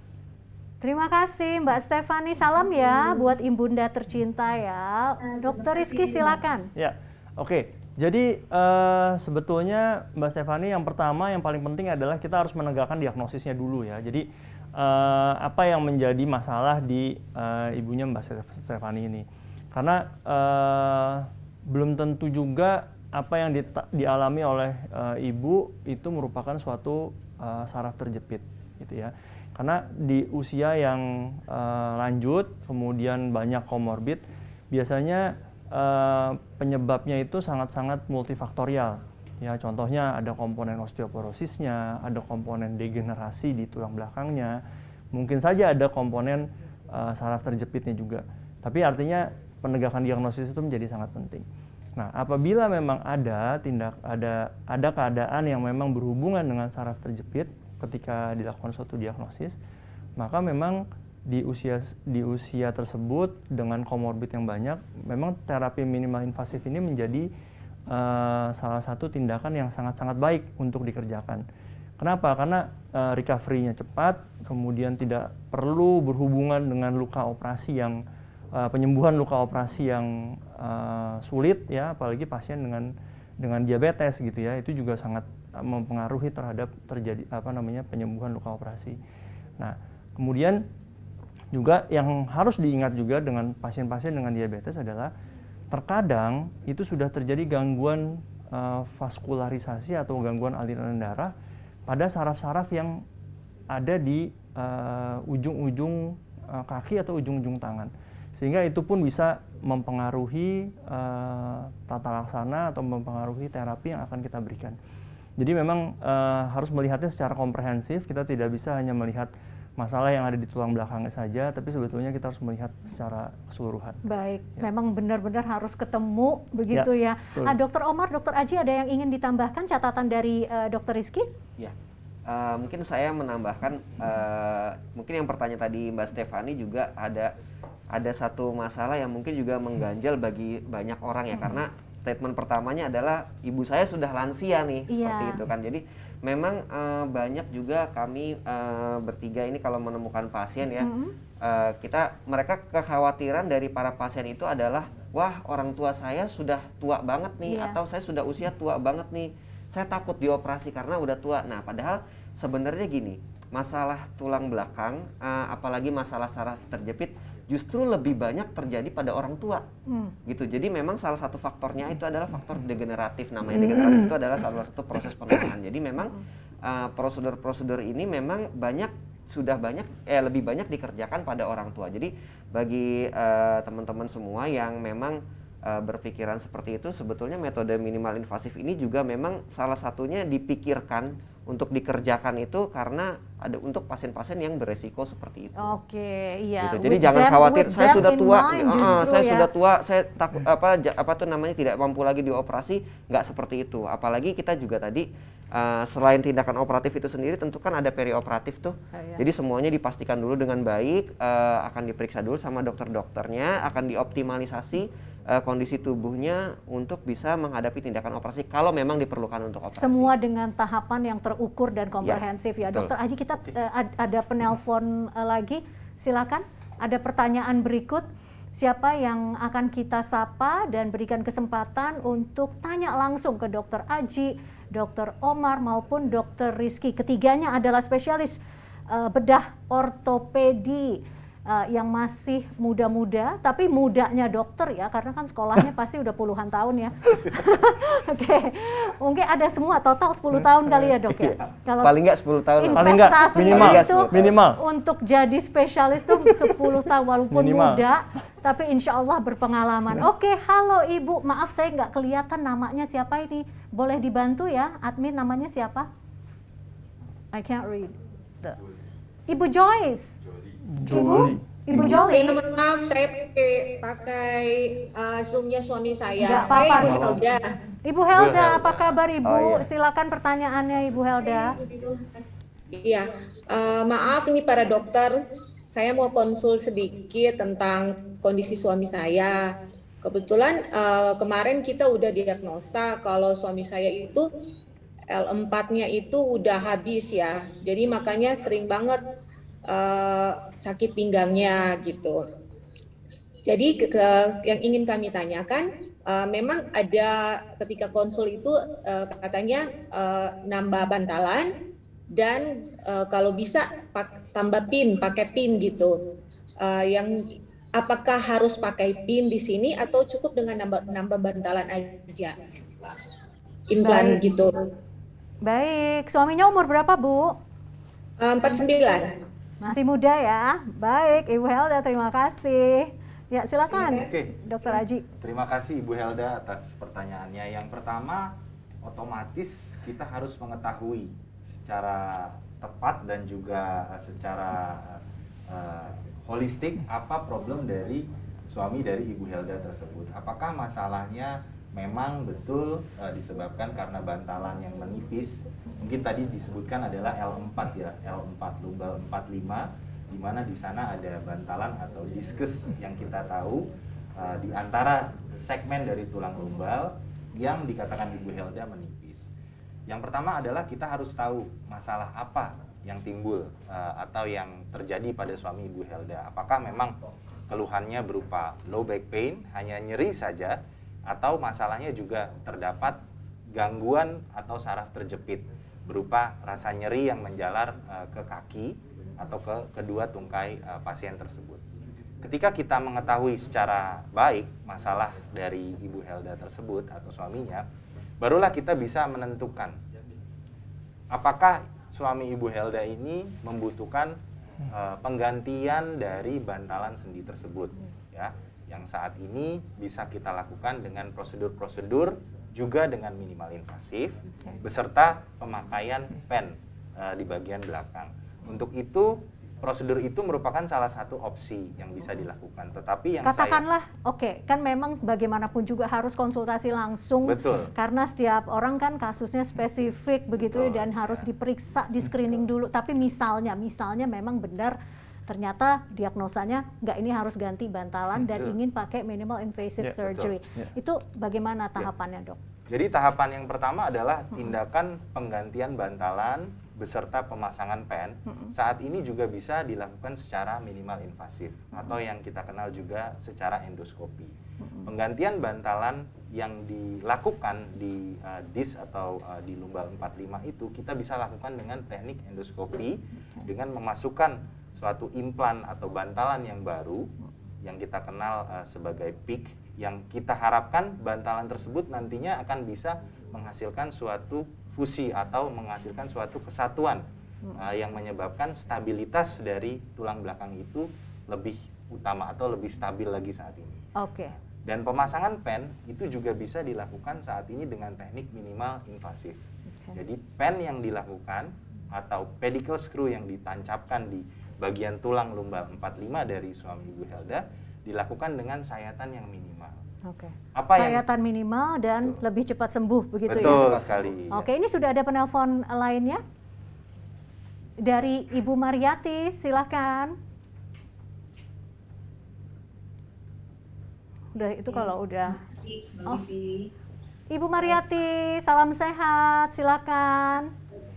Terima kasih Mbak Stephanie, salam ya buat Ibunda tercinta ya. Dr. Rizky silakan. Ya, oke. Jadi sebetulnya Mbak Stephanie, yang pertama yang paling penting adalah kita harus menegakkan diagnosisnya dulu ya. Jadi apa yang menjadi masalah di ibunya Mbak Stephanie ini? Karena belum tentu juga apa yang dialami oleh ibu itu merupakan suatu saraf terjepit gitu ya. Karena di usia yang lanjut, kemudian banyak komorbid, biasanya penyebabnya itu sangat-sangat multifaktorial. Ya, contohnya ada komponen osteoporosisnya, ada komponen degenerasi di tulang belakangnya, mungkin saja ada komponen saraf terjepitnya juga. Tapi artinya penegakan diagnosis itu menjadi sangat penting. Nah, apabila memang ada keadaan yang memang berhubungan dengan saraf terjepit ketika dilakukan suatu diagnosis, maka memang di usia tersebut dengan komorbid yang banyak, memang terapi minimal invasif ini menjadi salah satu tindakan yang sangat-sangat baik untuk dikerjakan. Kenapa? Karena recovery-nya cepat, kemudian tidak perlu berhubungan dengan luka operasi yang penyembuhan luka operasi yang sulit ya, apalagi pasien dengan diabetes gitu ya, itu juga sangat mempengaruhi terhadap terjadi penyembuhan luka operasi. Nah, kemudian juga yang harus diingat juga dengan pasien-pasien dengan diabetes adalah terkadang itu sudah terjadi gangguan vaskularisasi atau gangguan aliran darah pada saraf-saraf yang ada di ujung-ujung kaki atau ujung-ujung tangan. Sehingga itu pun bisa mempengaruhi tata laksana atau mempengaruhi terapi yang akan kita berikan. Jadi memang harus melihatnya secara komprehensif, kita tidak bisa hanya melihat masalah yang ada di tulang belakangnya saja, tapi sebetulnya kita harus melihat secara keseluruhan. Baik, ya. Memang benar-benar harus ketemu begitu ya. Dr. Omar, Dr. Aji ada yang ingin ditambahkan catatan dari Dr. Rizky? Ya, mungkin saya menambahkan, mungkin yang pertanyaan tadi Mbak Stefani juga ada satu masalah yang mungkin juga mengganjal bagi banyak orang ya, karena statement pertamanya adalah ibu saya sudah lansia nih, seperti itu kan. Jadi memang banyak juga kami bertiga ini kalau menemukan pasien ya, mereka kekhawatiran dari para pasien itu adalah, wah orang tua saya sudah tua banget nih, atau saya sudah usia tua banget nih, saya takut dioperasi karena udah tua. Nah padahal sebenarnya gini, masalah tulang belakang, apalagi masalah saraf terjepit, justru lebih banyak terjadi pada orang tua, gitu. Jadi memang salah satu faktornya itu adalah faktor degeneratif. Namanya degeneratif itu adalah salah satu proses penuaan. Jadi memang prosedur-prosedur ini memang lebih banyak dikerjakan pada orang tua. Jadi bagi teman-teman semua yang memang berpikiran seperti itu, sebetulnya metode minimal invasif ini juga memang salah satunya dipikirkan untuk dikerjakan itu karena ada untuk pasien-pasien yang beresiko seperti itu. Oke, iya. Gitu. Jadi jangan khawatir, saya sudah tua, sudah tua, saya takut tidak mampu lagi dioperasi, nggak seperti itu. Apalagi kita juga tadi selain tindakan operatif itu sendiri, tentu kan ada perioperatif tuh. Jadi semuanya dipastikan dulu dengan baik, akan diperiksa dulu sama dokter-dokternya, akan dioptimalisasi kondisi tubuhnya untuk bisa menghadapi tindakan operasi kalau memang diperlukan untuk operasi. Semua dengan tahapan yang terukur dan komprehensif ya. Dokter Aji, kita ada penelpon lagi, silakan. Ada pertanyaan berikut. Siapa yang akan kita sapa dan berikan kesempatan untuk tanya langsung ke Dokter Aji, Dokter Omar maupun Dokter Rizky. Ketiganya adalah spesialis bedah ortopedi yang masih muda-muda, tapi mudanya dokter ya, karena kan sekolahnya pasti udah puluhan tahun ya. Oke, mungkin ada semua total 10 tahun kali ya dok ya. Kalau paling nggak 10 tahun. Investasi minimal. Untuk jadi spesialis tuh 10 tahun walaupun muda, tapi insya Allah berpengalaman. Oke, halo Ibu, maaf saya nggak kelihatan namanya siapa ini. Boleh dibantu ya, admin namanya siapa? I can't read. Ibu Joyce. Ibu Jolly. Maaf, saya pakai Zoom-nya suami saya. Nggak apa-apa. Saya Ibu Helda. Ibu Helda, apa kabar Ibu? Silakan pertanyaannya Ibu Helda. Iya, maaf ini para dokter, saya mau konsul sedikit tentang kondisi suami saya. Kebetulan kemarin kita udah diagnosa kalau suami saya itu L4-nya itu udah habis ya. Jadi makanya sering banget sakit pinggangnya gitu. Jadi yang ingin kami tanyakan, memang ada ketika konsul itu katanya nambah bantalan dan kalau bisa pakai pin gitu. Yang apakah harus pakai pin di sini atau cukup dengan nambah bantalan aja? Implan gitu. Baik, suaminya umur berapa Bu? 49. Masih muda ya. Baik, Ibu Helda, terima kasih. Ya, silakan. Dokter Aji. Terima kasih Ibu Helda atas pertanyaannya. Yang pertama, otomatis kita harus mengetahui secara tepat dan juga secara holistik apa problem dari suami dari Ibu Helda tersebut. Apakah masalahnya memang betul disebabkan karena bantalan yang menipis? Mungkin tadi disebutkan adalah L4 ya, L4 lumbal 45, di mana di sana ada bantalan atau diskus yang kita tahu di antara segmen dari tulang lumbal yang dikatakan Ibu Helda menipis. Yang pertama adalah kita harus tahu masalah apa yang timbul atau yang terjadi pada suami Ibu Helda. Apakah memang keluhannya berupa low back pain, hanya nyeri saja, atau masalahnya juga terdapat gangguan atau saraf terjepit berupa rasa nyeri yang menjalar ke kaki atau ke kedua tungkai pasien tersebut. Ketika kita mengetahui secara baik masalah dari Ibu Helda tersebut atau suaminya, barulah kita bisa menentukan apakah suami Ibu Helda ini membutuhkan penggantian dari bantalan sendi tersebut, ya, yang saat ini bisa kita lakukan dengan prosedur-prosedur juga dengan minimal invasif beserta pemakaian pen di bagian belakang. Untuk itu prosedur itu merupakan salah satu opsi yang bisa dilakukan. Tetapi yang katakanlah, kan memang bagaimanapun juga harus konsultasi langsung. Betul. Karena setiap orang kan kasusnya spesifik begitu. Betul, dan harus ya. diperiksa, di screening dulu. Tapi misalnya memang benar ternyata diagnosanya nggak, ini harus ganti bantalan dan ingin pakai minimal invasive surgery. Itu bagaimana tahapannya, Dok? Jadi tahapan yang pertama adalah tindakan penggantian bantalan beserta pemasangan pen. Saat ini juga bisa dilakukan secara minimal invasif atau yang kita kenal juga secara endoskopi. Penggantian bantalan yang dilakukan di dis atau di lumbal 45 itu kita bisa lakukan dengan teknik endoskopi dengan memasukkan suatu implan atau bantalan yang baru yang kita kenal sebagai PICC, yang kita harapkan bantalan tersebut nantinya akan bisa menghasilkan suatu fusi atau menghasilkan suatu kesatuan yang menyebabkan stabilitas dari tulang belakang itu lebih utama atau lebih stabil lagi saat ini. Dan pemasangan pen itu juga bisa dilakukan saat ini dengan teknik minimal invasif. Jadi pen yang dilakukan atau pedicle screw yang ditancapkan di bagian tulang lumbal 45 dari suami Ibu Helda dilakukan dengan sayatan yang minimal. Sayatan minimal dan lebih cepat sembuh begitu. Betul ya? sekali. Ini sudah ada penelpon lainnya dari Ibu Mariati, silakan. Udah itu kalau udah. Ibu Mariati, salam sehat, silakan.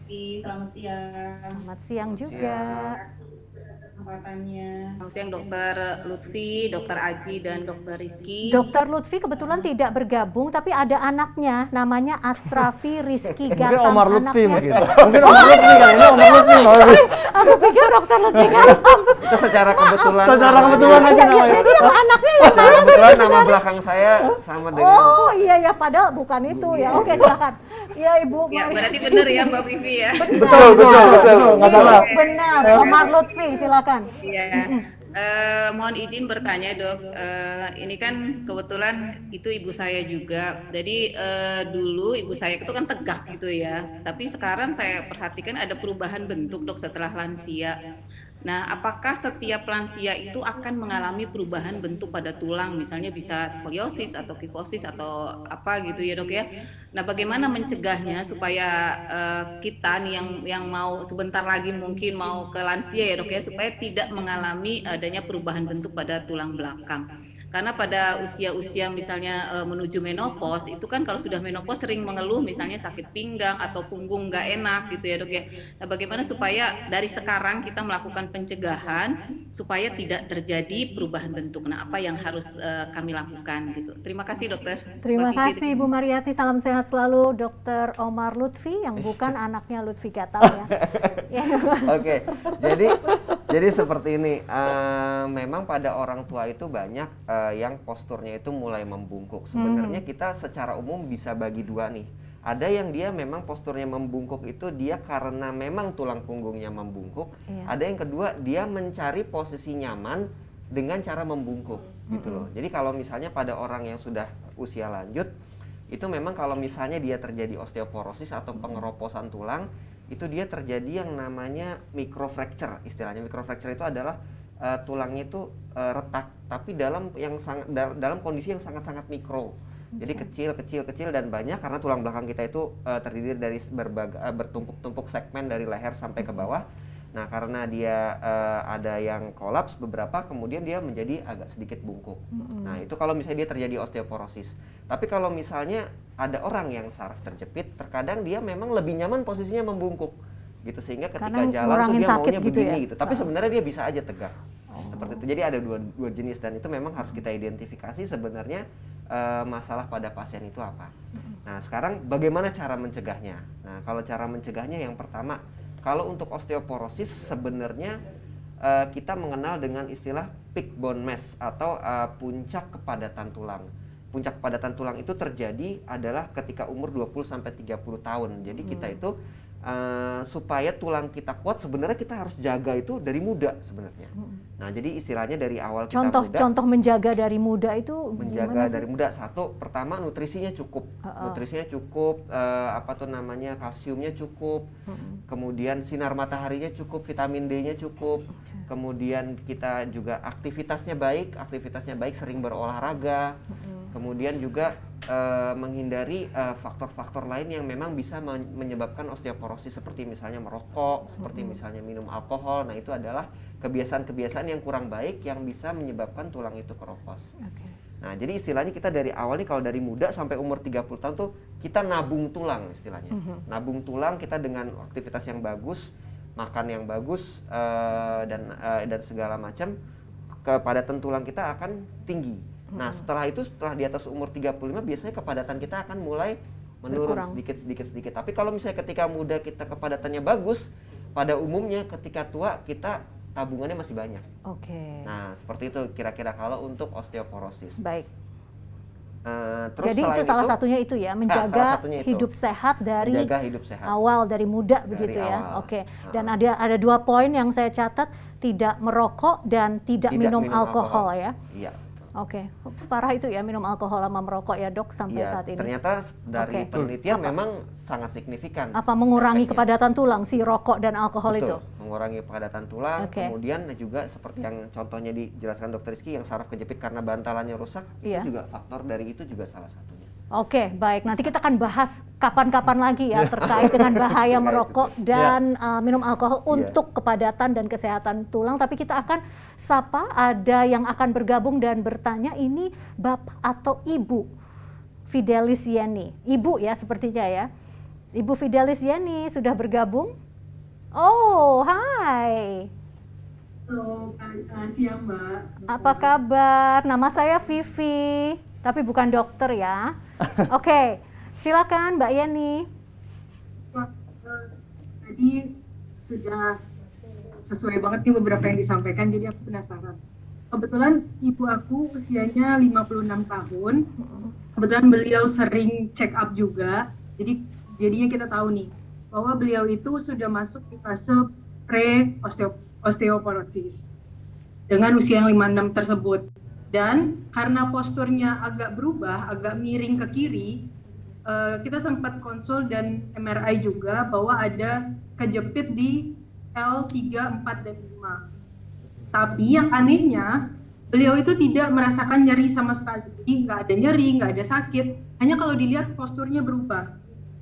Selamat siang. Selamat siang juga. Selamat siang Dokter Lutfi, Dokter Aji, dan Dokter Rizky. Dokter Lutfi kebetulan tidak bergabung, tapi ada anaknya, namanya Asrafi Rizky Gatam. Mungkin Omar Lutfi mungkin. Mungkin Omar Lutfi kan, ini Omar Lutfi. Aku pikir Dokter Lutfi Gatam. Itu secara kebetulan. Secara kebetulan aja namanya. Jadi anaknya yang Secara kebetulan nama belakang saya sama dengan. Oh iya, padahal bukan itu ya. Oke, silakan. Ya Ibu. Ya, berarti benar ya Mbak Vivi ya. Betul, nggak salah. Benar, Omar Lutfi, silakan. Iya. Mohon izin bertanya Dok, ini kan kebetulan itu ibu saya juga. Jadi dulu ibu saya itu kan tegak gitu ya. Tapi sekarang saya perhatikan ada perubahan bentuk Dok setelah lansia. Nah, apakah setiap lansia itu akan mengalami perubahan bentuk pada tulang, misalnya bisa skoliosis atau kifosis atau apa gitu ya Dok ya? Nah, bagaimana mencegahnya supaya kita nih yang mau sebentar lagi mungkin mau ke lansia ya Dok ya, supaya tidak mengalami adanya perubahan bentuk pada tulang belakang? Karena pada usia-usia misalnya menuju menopause itu kan kalau sudah menopause sering mengeluh misalnya sakit pinggang atau punggung nggak enak gitu ya Dok ya. Nah, bagaimana supaya dari sekarang kita melakukan pencegahan supaya tidak terjadi perubahan bentuk. Nah, apa yang harus kami lakukan gitu. Terima kasih Dokter. Terima kasih Ibu Mariati, salam sehat selalu Dokter Omar Lutfi yang bukan anaknya Lutfi Gatam ya. Oke, jadi seperti ini. Memang pada orang tua itu banyak yang posturnya itu mulai membungkuk. Sebenarnya kita secara umum bisa bagi dua nih. Ada yang dia memang posturnya membungkuk itu dia karena memang tulang punggungnya membungkuk. Ada yang kedua dia mencari posisi nyaman dengan cara membungkuk gitu loh. Jadi kalau misalnya pada orang yang sudah usia lanjut itu memang kalau misalnya dia terjadi osteoporosis atau pengeroposan tulang, itu dia terjadi yang namanya microfracture. Istilahnya microfracture itu adalah tulangnya itu retak, tapi dalam kondisi yang sangat-sangat mikro. Jadi kecil dan banyak, karena tulang belakang kita itu terdiri dari bertumpuk-tumpuk segmen dari leher sampai ke bawah. Nah, karena dia ada yang kolaps beberapa, kemudian dia menjadi agak sedikit bungkuk. Nah, itu kalau misalnya dia terjadi osteoporosis. Tapi kalau misalnya ada orang yang saraf terjepit, terkadang dia memang lebih nyaman posisinya membungkuk gitu, sehingga ketika jalan tuh dia maunya gitu begini ya? gitu. Tapi sebenarnya dia bisa aja tegak. Seperti itu. Jadi ada dua jenis, dan itu memang harus kita identifikasi sebenarnya masalah pada pasien itu apa. Nah, sekarang bagaimana cara mencegahnya? Nah, kalau cara mencegahnya yang pertama, kalau untuk osteoporosis sebenarnya kita mengenal dengan istilah peak bone mass atau puncak kepadatan tulang. Puncak kepadatan tulang itu terjadi adalah ketika umur 20 sampai 30 tahun. Jadi kita itu supaya tulang kita kuat, sebenarnya kita harus jaga itu dari muda sebenarnya. Nah, jadi istilahnya dari awal kita muda. Contoh menjaga dari muda itu menjaga dari muda, satu, pertama nutrisinya cukup. Nutrisinya cukup, kalsiumnya cukup. Kemudian sinar mataharinya cukup, vitamin D-nya cukup. Kemudian kita juga aktivitasnya baik, sering berolahraga. Kemudian juga menghindari faktor-faktor lain yang memang bisa menyebabkan osteoporosis, seperti misalnya merokok, seperti misalnya minum alkohol. Nah, itu adalah kebiasaan-kebiasaan yang kurang baik yang bisa menyebabkan tulang itu keropos. Nah, jadi istilahnya kita dari awal nih, kalau dari muda sampai umur 30 tahun tuh kita nabung tulang istilahnya. Nabung tulang kita dengan aktivitas yang bagus, makan yang bagus, dan segala macam, kepadatan tulang kita akan tinggi. Nah, setelah di atas umur 35 biasanya kepadatan kita akan mulai menurun sedikit. Tapi kalau misalnya ketika muda kita kepadatannya bagus, pada umumnya ketika tua kita tabungannya masih banyak. Nah, seperti itu kira-kira kalau untuk osteoporosis. Baik. Terus jadi itu salah satunya itu ya, menjaga hidup sehat dari awal, dari muda begitu ya. Dan ada 2 poin yang saya catat, tidak merokok dan tidak minum alkohol ya. Iya. Separah itu ya minum alkohol sama merokok ya, Dok, sampai saat ini. Ternyata dari penelitian memang sangat signifikan. Apa mengurangi kepadatan tulang si rokok dan alkohol itu? Mengurangi kepadatan tulang. Kemudian juga seperti yang contohnya dijelaskan Dr. Rizky, yang saraf kejepit karena bantalannya rusak, itu juga faktor dari itu juga salah satunya. Baik. Nanti kita akan bahas kapan-kapan lagi ya terkait dengan bahaya merokok dan minum alkohol untuk kepadatan dan kesehatan tulang. Tapi kita akan sapa, ada yang akan bergabung dan bertanya, ini Bapak atau Ibu Fidelis Yeni. Ibu ya sepertinya ya. Ibu Fidelis Yeni sudah bergabung. Oh, hai. Halo, siang Mbak. Apa kabar? Nama saya Vivi, tapi bukan dokter ya. Silakan Mbak Yeni. Tadi sudah sesuai banget nih beberapa yang disampaikan, jadi aku penasaran. Kebetulan ibu aku usianya 56 tahun. Kebetulan beliau sering check up juga. Jadinya kita tahu nih bahwa beliau itu sudah masuk di fase pre-osteoporosis dengan usia yang 56 tersebut. Dan karena posturnya agak berubah, agak miring ke kiri, kita sempat konsul dan MRI juga bahwa ada kejepit di L3, 4, dan 5. Tapi yang anehnya, beliau itu tidak merasakan nyeri sama sekali. Jadi nggak ada nyeri, nggak ada sakit. Hanya kalau dilihat posturnya berubah,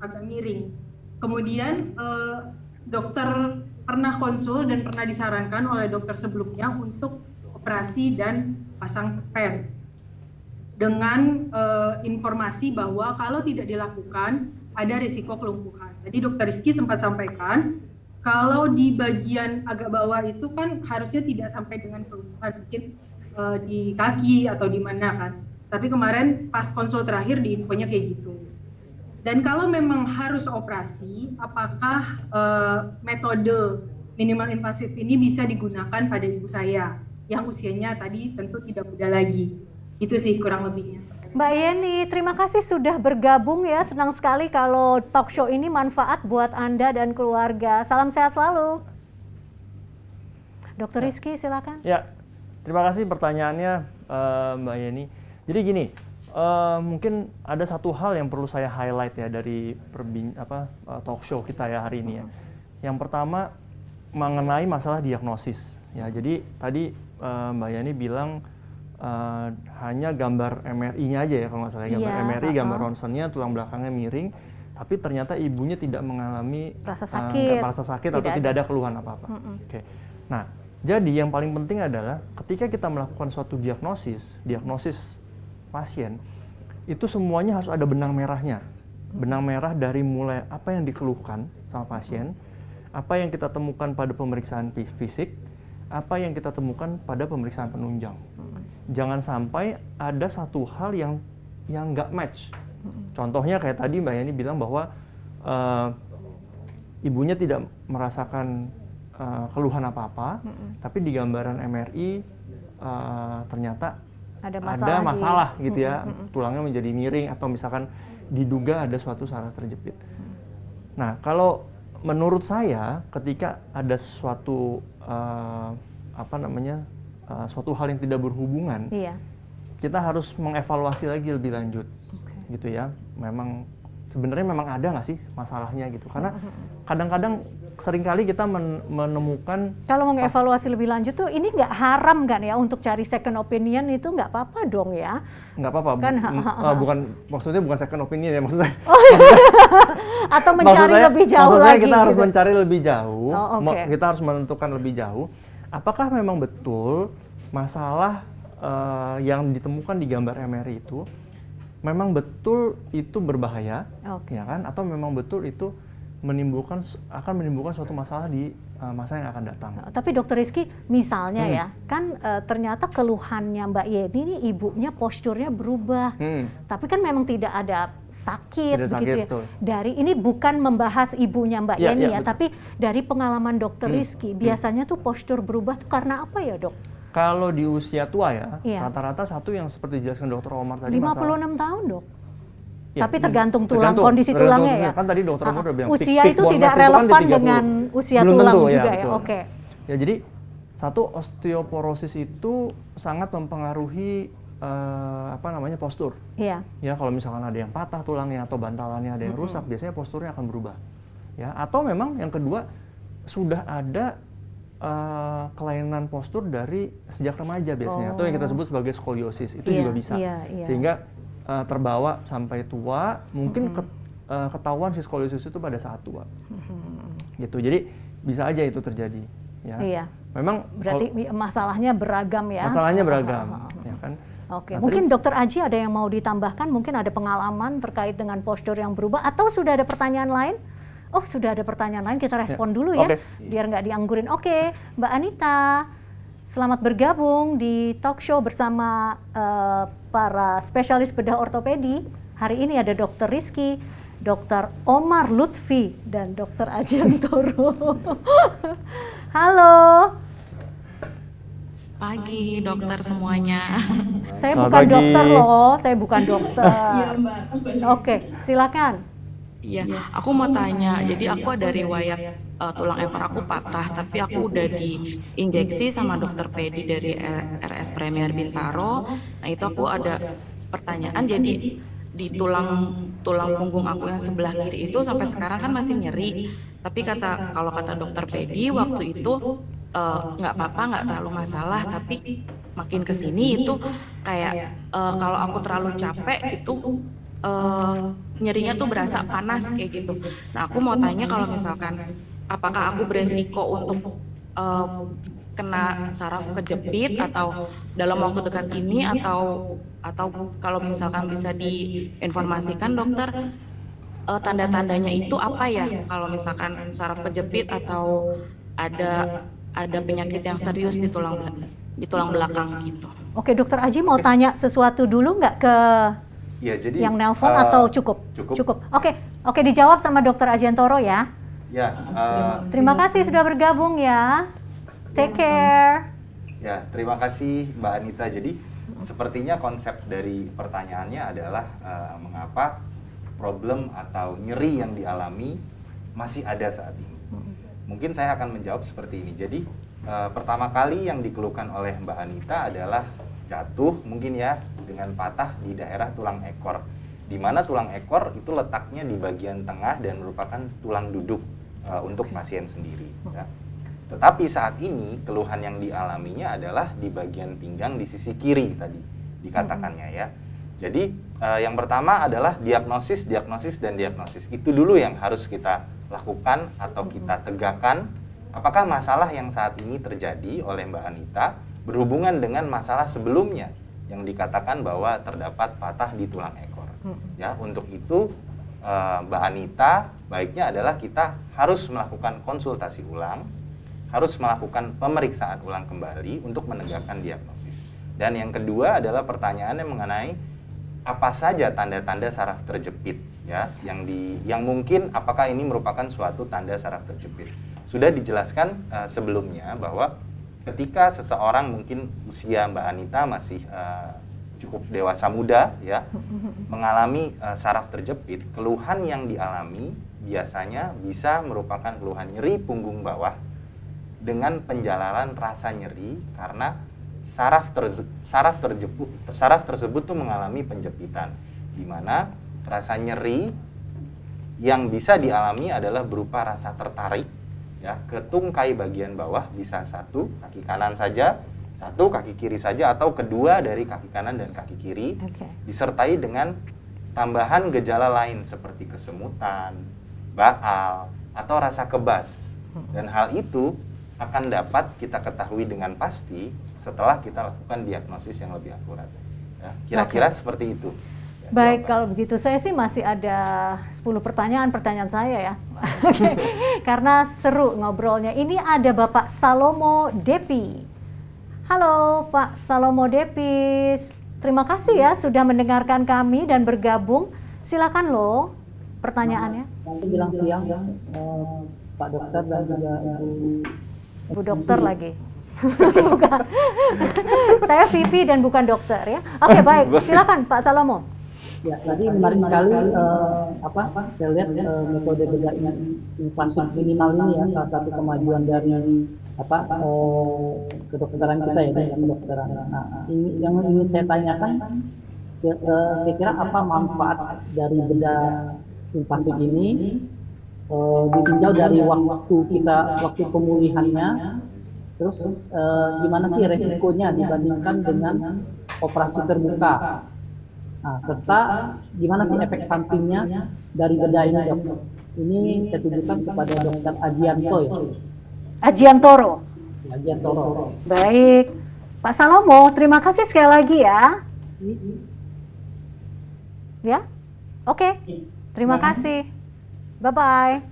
agak miring. Kemudian dokter pernah konsul dan pernah disarankan oleh dokter sebelumnya untuk operasi dan pasang pen dengan informasi bahwa kalau tidak dilakukan ada risiko kelumpuhan. Tadi Dr. Rizky sempat sampaikan kalau di bagian agak bawah itu kan harusnya tidak sampai dengan kelumpuhan, mungkin di kaki atau di mana kan. Tapi kemarin pas konsul terakhir di infonya kayak gitu. Dan kalau memang harus operasi, apakah metode minimal invasif ini bisa digunakan pada ibu saya yang usianya tadi tentu tidak muda lagi. Itu sih kurang lebihnya. Mbak Yeni, terima kasih sudah bergabung ya. Senang sekali kalau talk show ini manfaat buat Anda dan keluarga. Salam sehat selalu. Dr. Rizky, silakan. Ya, terima kasih pertanyaannya Mbak Yeni. Jadi gini, mungkin ada satu hal yang perlu saya highlight ya dari talk show kita ya hari ini ya. Yang pertama mengenai masalah diagnosis. Ya, jadi tadi Mbak Yani bilang hanya gambar MRI-nya aja ya kalau nggak salah, gambar MRI, gambar ronsennya, tulang belakangnya miring, tapi ternyata ibunya tidak mengalami rasa sakit atau tidak ada keluhan apa-apa. Oke. Nah, jadi yang paling penting adalah ketika kita melakukan suatu diagnosis pasien, itu semuanya harus ada benang merahnya. Benang merah dari mulai apa yang dikeluhkan sama pasien, apa yang kita temukan pada pemeriksaan fisik, apa yang kita temukan pada pemeriksaan penunjang. Jangan sampai ada satu hal yang nggak match. Contohnya kayak tadi Mbak Yani bilang bahwa ibunya tidak merasakan keluhan apa-apa, tapi di gambaran MRI ternyata ada masalah gitu ya, tulangnya menjadi miring atau misalkan diduga ada suatu saraf terjepit. Nah, kalau menurut saya ketika ada suatu suatu hal yang tidak berhubungan, kita harus mengevaluasi lagi lebih lanjut, gitu ya. Sebenarnya memang ada nggak sih masalahnya gitu? Karena kadang-kadang seringkali kita menemukan kalau mengevaluasi lebih lanjut tuh ini nggak haram kan ya untuk cari second opinion, itu nggak apa-apa dong ya? Nggak apa-apa, kan, maksudnya bukan second opinion ya, maksud saya. Atau mencari lebih jauh maksud saya lagi. Kita harus gitu. mencari lebih jauh, Kita harus menentukan lebih jauh. Apakah memang betul masalah yang ditemukan di gambar MRI itu memang betul itu berbahaya, ya kan? Atau memang betul itu akan menimbulkan suatu masalah di masa yang akan datang. Tapi Dokter Rizky, misalnya ya, kan ternyata keluhannya Mbak Yeni ini ibunya posturnya berubah, tapi kan memang tidak ada sakit begitu ya. Betul. Dari ini bukan membahas ibunya Mbak Yeni ya, tapi dari pengalaman Dokter Rizky, biasanya tuh postur berubah tuh karena apa ya, Dok? Kalau di usia tua ya, rata-rata satu yang seperti dijelaskan Dokter Omar tadi, 56 tahun, Dok. Tapi tergantung kondisi tulangnya ya. Kan tadi Dokter Omar udah bilang usia itu tidak relevan dengan usia tulang juga ya. Oke. Ya, jadi satu, osteoporosis itu sangat mempengaruhi postur. Iya. Ya, kalau misalkan ada yang patah tulangnya atau bantalannya ada yang rusak, biasanya posturnya akan berubah. Ya, atau memang yang kedua sudah ada kelainan postur dari sejak remaja biasanya, atau yang kita sebut sebagai skoliosis, itu juga bisa. Sehingga terbawa sampai tua, mungkin ketahuan si skoliosis itu pada saat tua. Gitu. Jadi bisa aja itu terjadi, ya. Iya. Memang berarti masalahnya beragam ya. Masalahnya beragam, ya kan? Oke. Mungkin Dokter Aji ada yang mau ditambahkan, mungkin ada pengalaman terkait dengan postur yang berubah, atau sudah ada pertanyaan lain? Oh, sudah ada pertanyaan lain, kita respon dulu ya, biar nggak dianggurin. Oke, Mbak Anita, selamat bergabung di talk show bersama para spesialis bedah ortopedi. Hari ini ada Dokter Rizky, Dokter Omar Lutfi, dan Dokter Ajiantoro. Halo. Pagi dokter semuanya. Saya bukan dokter loh, saya bukan dokter. Iya, Mbak. Oke, silakan. Iya, aku mau tanya. Jadi aku ada riwayat tulang ekor aku patah, tapi aku udah diinjeksi sama dokter pedi dari RS Premier Bintaro. Nah, itu aku ada pertanyaan. Jadi di tulang punggung aku yang sebelah kiri itu sampai sekarang kan masih nyeri. Tapi kalau kata dokter pedi waktu itu nggak apa-apa, nggak terlalu masalah. Tapi makin kesini itu kayak kalau aku terlalu capek itu nyerinya tuh berasa panas kayak gitu. Nah, aku mau tanya kalau misalkan apakah aku beresiko untuk kena saraf kejepit atau dalam waktu dekat ini, atau kalau misalkan bisa diinformasikan dokter tanda-tandanya itu apa ya kalau misalkan saraf kejepit atau ada penyakit yang serius di tulang belakang gitu. Oke, Dokter Aji mau tanya sesuatu dulu nggak ke yang nelpon atau cukup? Cukup. Oke, dijawab sama Dokter Ajiantoro ya. Ya. Terima kasih sudah bergabung ya. Take care. Ya, terima kasih Mbak Anita. Jadi sepertinya konsep dari pertanyaannya adalah mengapa problem atau nyeri yang dialami masih ada saat ini. Mungkin saya akan menjawab seperti ini. Jadi pertama kali yang dikeluhkan oleh Mbak Anita adalah jatuh mungkin ya dengan patah di daerah tulang ekor, di mana tulang ekor itu letaknya di bagian tengah dan merupakan tulang duduk untuk pasien sendiri. Ya. Tetapi saat ini keluhan yang dialaminya adalah di bagian pinggang di sisi kiri tadi dikatakannya ya. Jadi yang pertama adalah diagnosis, dan diagnosis. Itu dulu yang harus kita lakukan atau kita tegakkan. Apakah masalah yang saat ini terjadi oleh Mbak Anita berhubungan dengan masalah sebelumnya yang dikatakan bahwa terdapat patah di tulang ekor. Ya, untuk itu Mbak Anita baiknya adalah kita harus melakukan konsultasi ulang, harus melakukan pemeriksaan ulang kembali untuk menegakkan diagnosis. Dan yang kedua adalah pertanyaannya mengenai apa saja tanda-tanda saraf terjepit ya, yang mungkin apakah ini merupakan suatu tanda saraf terjepit. Sudah dijelaskan sebelumnya bahwa ketika seseorang mungkin usia Mbak Anita masih cukup dewasa muda ya, mengalami saraf terjepit, keluhan yang dialami biasanya bisa merupakan keluhan nyeri punggung bawah dengan penjalaran rasa nyeri karena saraf tersebut tuh mengalami penjepitan, di mana rasa nyeri yang bisa dialami adalah berupa rasa tertarik ya ke tungkai bagian bawah, bisa satu kaki kanan saja, satu kaki kiri saja, atau kedua dari kaki kanan dan kaki kiri, disertai dengan tambahan gejala lain seperti kesemutan, baal, atau rasa kebas. Dan hal itu akan dapat kita ketahui dengan pasti setelah kita lakukan diagnosis yang lebih akurat. Ya, kira-kira seperti itu. Ya, baik, kalau begitu saya sih masih ada 10 pertanyaan saya ya. Karena seru ngobrolnya. Ini ada Bapak Salomo Depi. Halo Pak Salomo Depi, terima kasih ya sudah mendengarkan kami dan bergabung. Silakan loh pertanyaannya. Bilang siang ya, Pak Dokter dan juga Bu Dokter lagi. Bukan. Saya Vivi dan bukan dokter ya. Oke, baik, silakan Pak Salomo. Ya, tadi menarik sekali saya lihat metode bedah invasif minimal ini ya, salah satu kemajuan dari kedokteran kita ya, dari kedokteran. Nah, ini yang ingin saya tanyakan, kira-kira apa manfaat dari bedah invasif ini ditinjau dari waktu pemulihannya, terus gimana sih resikonya dibandingkan dengan operasi terbuka, nah, serta gimana sih efek sampingnya dari bedah ini, Dok? Ini saya tunjukkan kepada Dokter Ajianto ya. Ajiantoro. Ajiantoro. Baik, Pak Salomo, terima kasih sekali lagi ya. Ya, oke, terima kasih. Bye-bye.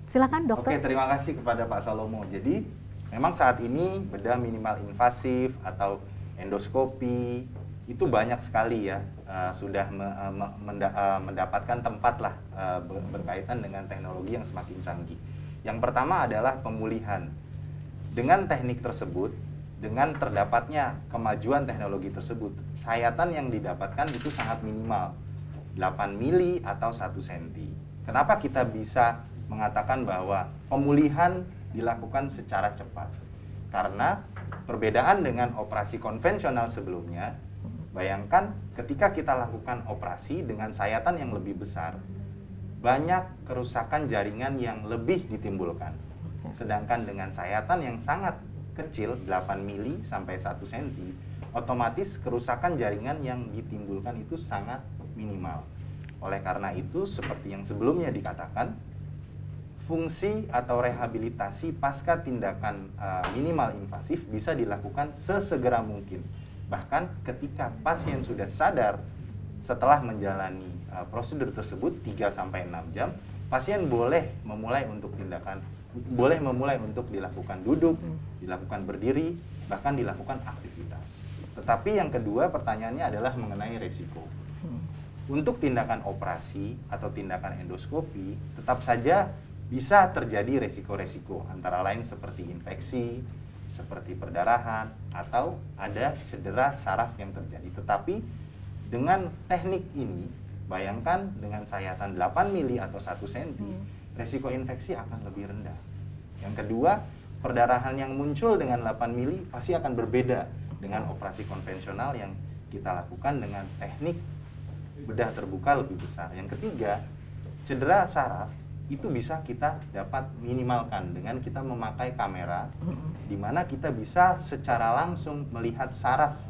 Silakan dokter. Oke, terima kasih kepada Pak Salomo. Jadi, memang saat ini bedah minimal invasif atau endoskopi itu banyak sekali ya, sudah mendapatkan tempat lah berkaitan dengan teknologi yang semakin canggih. Yang pertama adalah pemulihan. Dengan teknik tersebut, dengan terdapatnya kemajuan teknologi tersebut, sayatan yang didapatkan itu sangat minimal, 8 mili atau 1 cm. Kenapa kita bisa mengatakan bahwa pemulihan dilakukan secara cepat? Karena perbedaan dengan operasi konvensional sebelumnya, bayangkan ketika kita lakukan operasi dengan sayatan yang lebih besar, banyak kerusakan jaringan yang lebih ditimbulkan. Sedangkan dengan sayatan yang sangat kecil, 8 mili sampai 1 cm, otomatis kerusakan jaringan yang ditimbulkan itu sangat minimal. Oleh karena itu, seperti yang sebelumnya dikatakan, fungsi atau rehabilitasi pasca tindakan minimal invasif bisa dilakukan sesegera mungkin. Bahkan ketika pasien sudah sadar setelah menjalani prosedur tersebut 3-6 jam, pasien boleh memulai untuk dilakukan duduk, dilakukan berdiri, bahkan dilakukan aktivitas. Tetapi yang kedua pertanyaannya adalah mengenai resiko. Untuk tindakan operasi atau tindakan endoskopi, tetap saja bisa terjadi resiko-resiko, antara lain seperti infeksi, seperti perdarahan, atau ada cedera saraf yang terjadi. Tetapi dengan teknik ini, bayangkan dengan sayatan 8 mili atau 1 cm, resiko infeksi akan lebih rendah. Yang kedua, perdarahan yang muncul dengan 8 mili pasti akan berbeda dengan operasi konvensional yang kita lakukan dengan teknik bedah terbuka lebih besar. Yang ketiga, cedera saraf itu bisa kita dapat minimalkan dengan kita memakai kamera, di mana kita bisa secara langsung melihat saraf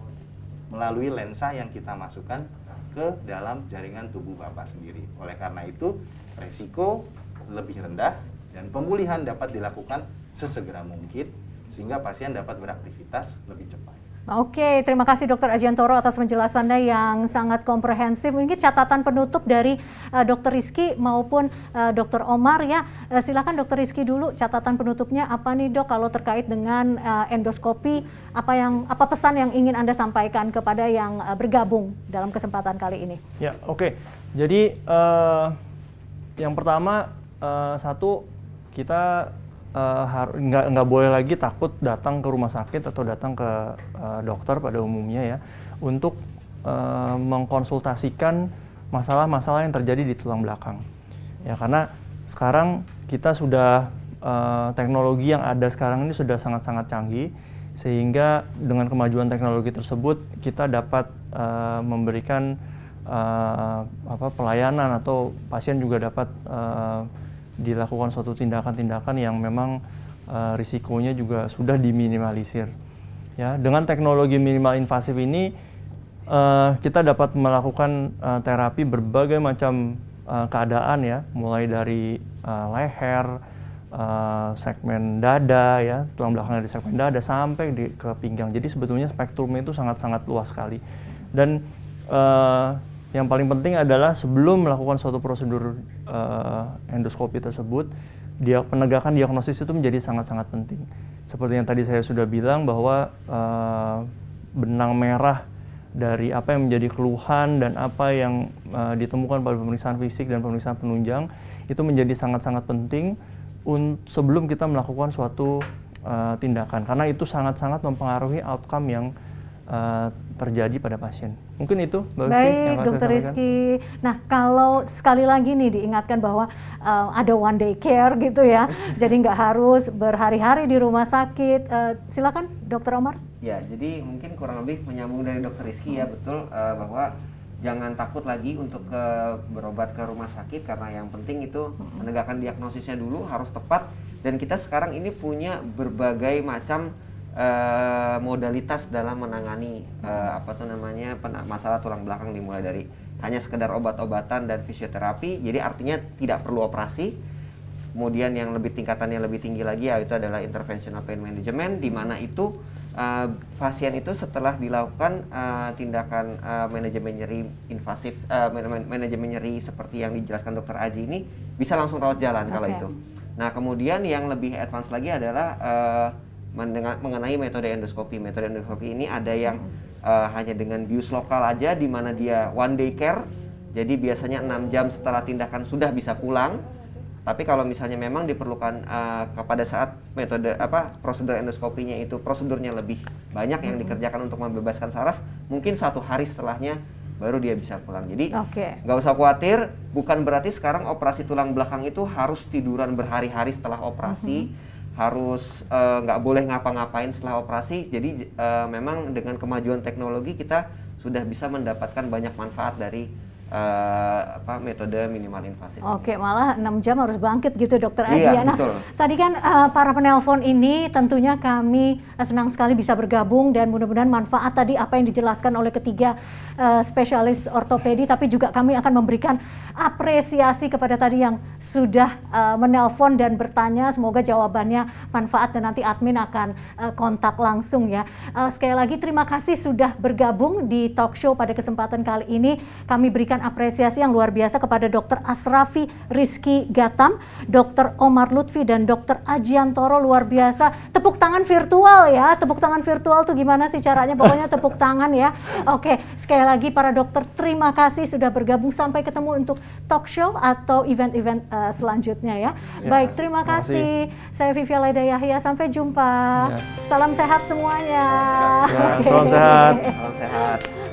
melalui lensa yang kita masukkan ke dalam jaringan tubuh Bapak sendiri. Oleh karena itu, resiko lebih rendah dan pemulihan dapat dilakukan sesegera mungkin sehingga pasien dapat beraktivitas lebih cepat. Oke, terima kasih Dr. Ajiantoro atas penjelasannya yang sangat komprehensif. Mungkin catatan penutup dari Dr. Rizky maupun Dr. Omar ya. Silakan Dr. Rizky dulu, catatan penutupnya apa nih Dok kalau terkait dengan endoskopi, apa pesan yang ingin Anda sampaikan kepada yang bergabung dalam kesempatan kali ini? Ya, oke. Jadi yang pertama satu, kita nggak boleh lagi takut datang ke rumah sakit atau datang ke dokter pada umumnya ya untuk mengkonsultasikan masalah-masalah yang terjadi di tulang belakang ya, karena sekarang kita sudah teknologi yang ada sekarang ini sudah sangat-sangat canggih, sehingga dengan kemajuan teknologi tersebut kita dapat memberikan pelayanan atau pasien juga dapat dilakukan suatu tindakan-tindakan yang memang risikonya juga sudah diminimalisir. Ya, dengan teknologi minimal invasif ini kita dapat melakukan terapi berbagai macam keadaan ya, mulai dari leher, segmen dada ya, tulang belakang dari segmen dada sampai ke pinggang. Jadi sebetulnya spektrumnya itu sangat-sangat luas sekali. Dan yang paling penting adalah sebelum melakukan suatu prosedur endoskopi tersebut, penegakan diagnosis itu menjadi sangat-sangat penting. Seperti yang tadi saya sudah bilang bahwa benang merah dari apa yang menjadi keluhan dan apa yang ditemukan pada pemeriksaan fisik dan pemeriksaan penunjang itu menjadi sangat-sangat penting sebelum kita melakukan suatu tindakan, karena itu sangat-sangat mempengaruhi outcome yang terjadi pada pasien. Mungkin itu Mbak Vivi. Baik, Dr. Rizky. Nah, kalau sekali lagi nih diingatkan bahwa ada one day care gitu ya, jadi nggak harus berhari-hari di rumah sakit. Silakan, Dr. Omar. Ya, jadi mungkin kurang lebih menyambung dari Dr. Rizky ya, betul bahwa jangan takut lagi untuk berobat ke rumah sakit, karena yang penting itu menegakkan diagnosisnya dulu harus tepat, dan kita sekarang ini punya berbagai macam modalitas dalam menangani masalah tulang belakang, dimulai dari hanya sekedar obat-obatan dan fisioterapi, jadi artinya tidak perlu operasi. Kemudian yang tingkatannya lebih tinggi lagi yaitu adalah interventional pain management, di mana itu pasien itu setelah dilakukan tindakan manajemen nyeri invasif, manajemen nyeri seperti yang dijelaskan Dr. Aji ini bisa langsung rawat jalan kalau itu. Nah, kemudian yang lebih advance lagi adalah mengenai metode endoskopi. Metode endoskopi ini ada yang hanya dengan bius lokal aja, di mana dia one day care. Jadi biasanya 6 jam setelah tindakan sudah bisa pulang. Tapi kalau misalnya memang diperlukan pada saat prosedur endoskopinya itu prosedurnya lebih banyak yang dikerjakan untuk membebaskan saraf, mungkin 1 hari setelahnya baru dia bisa pulang. Jadi nggak usah khawatir, bukan berarti sekarang operasi tulang belakang itu harus tiduran berhari-hari setelah operasi. Harus nggak boleh ngapa-ngapain setelah operasi. Jadi memang dengan kemajuan teknologi kita sudah bisa mendapatkan banyak manfaat dari metode minimal invasif. Oke, malah 6 jam harus bangkit gitu Dokter Aji. Iya, nah, betul. Tadi kan para penelpon ini tentunya kami senang sekali bisa bergabung, dan mudah-mudahan manfaat tadi apa yang dijelaskan oleh ketiga spesialis ortopedi, tapi juga kami akan memberikan apresiasi kepada tadi yang sudah menelpon dan bertanya. Semoga jawabannya manfaat dan nanti admin akan kontak langsung ya. Sekali lagi terima kasih sudah bergabung di talk show pada kesempatan kali ini. Kami berikan apresiasi yang luar biasa kepada Dr. Asrafi Rizky Gatam, Dr. Omar Lutfi, dan Dr. Ajiantoro. Luar biasa. Tepuk tangan virtual ya. Tepuk tangan virtual tuh gimana sih caranya? Pokoknya tepuk tangan ya. Oke, sekali lagi para dokter terima kasih sudah bergabung. Sampai ketemu untuk talk show atau event-event selanjutnya ya. Baik, terima kasih. Saya Vivi Alaida Yahya. Sampai jumpa. Salam sehat semuanya. Salam sehat. Salam sehat.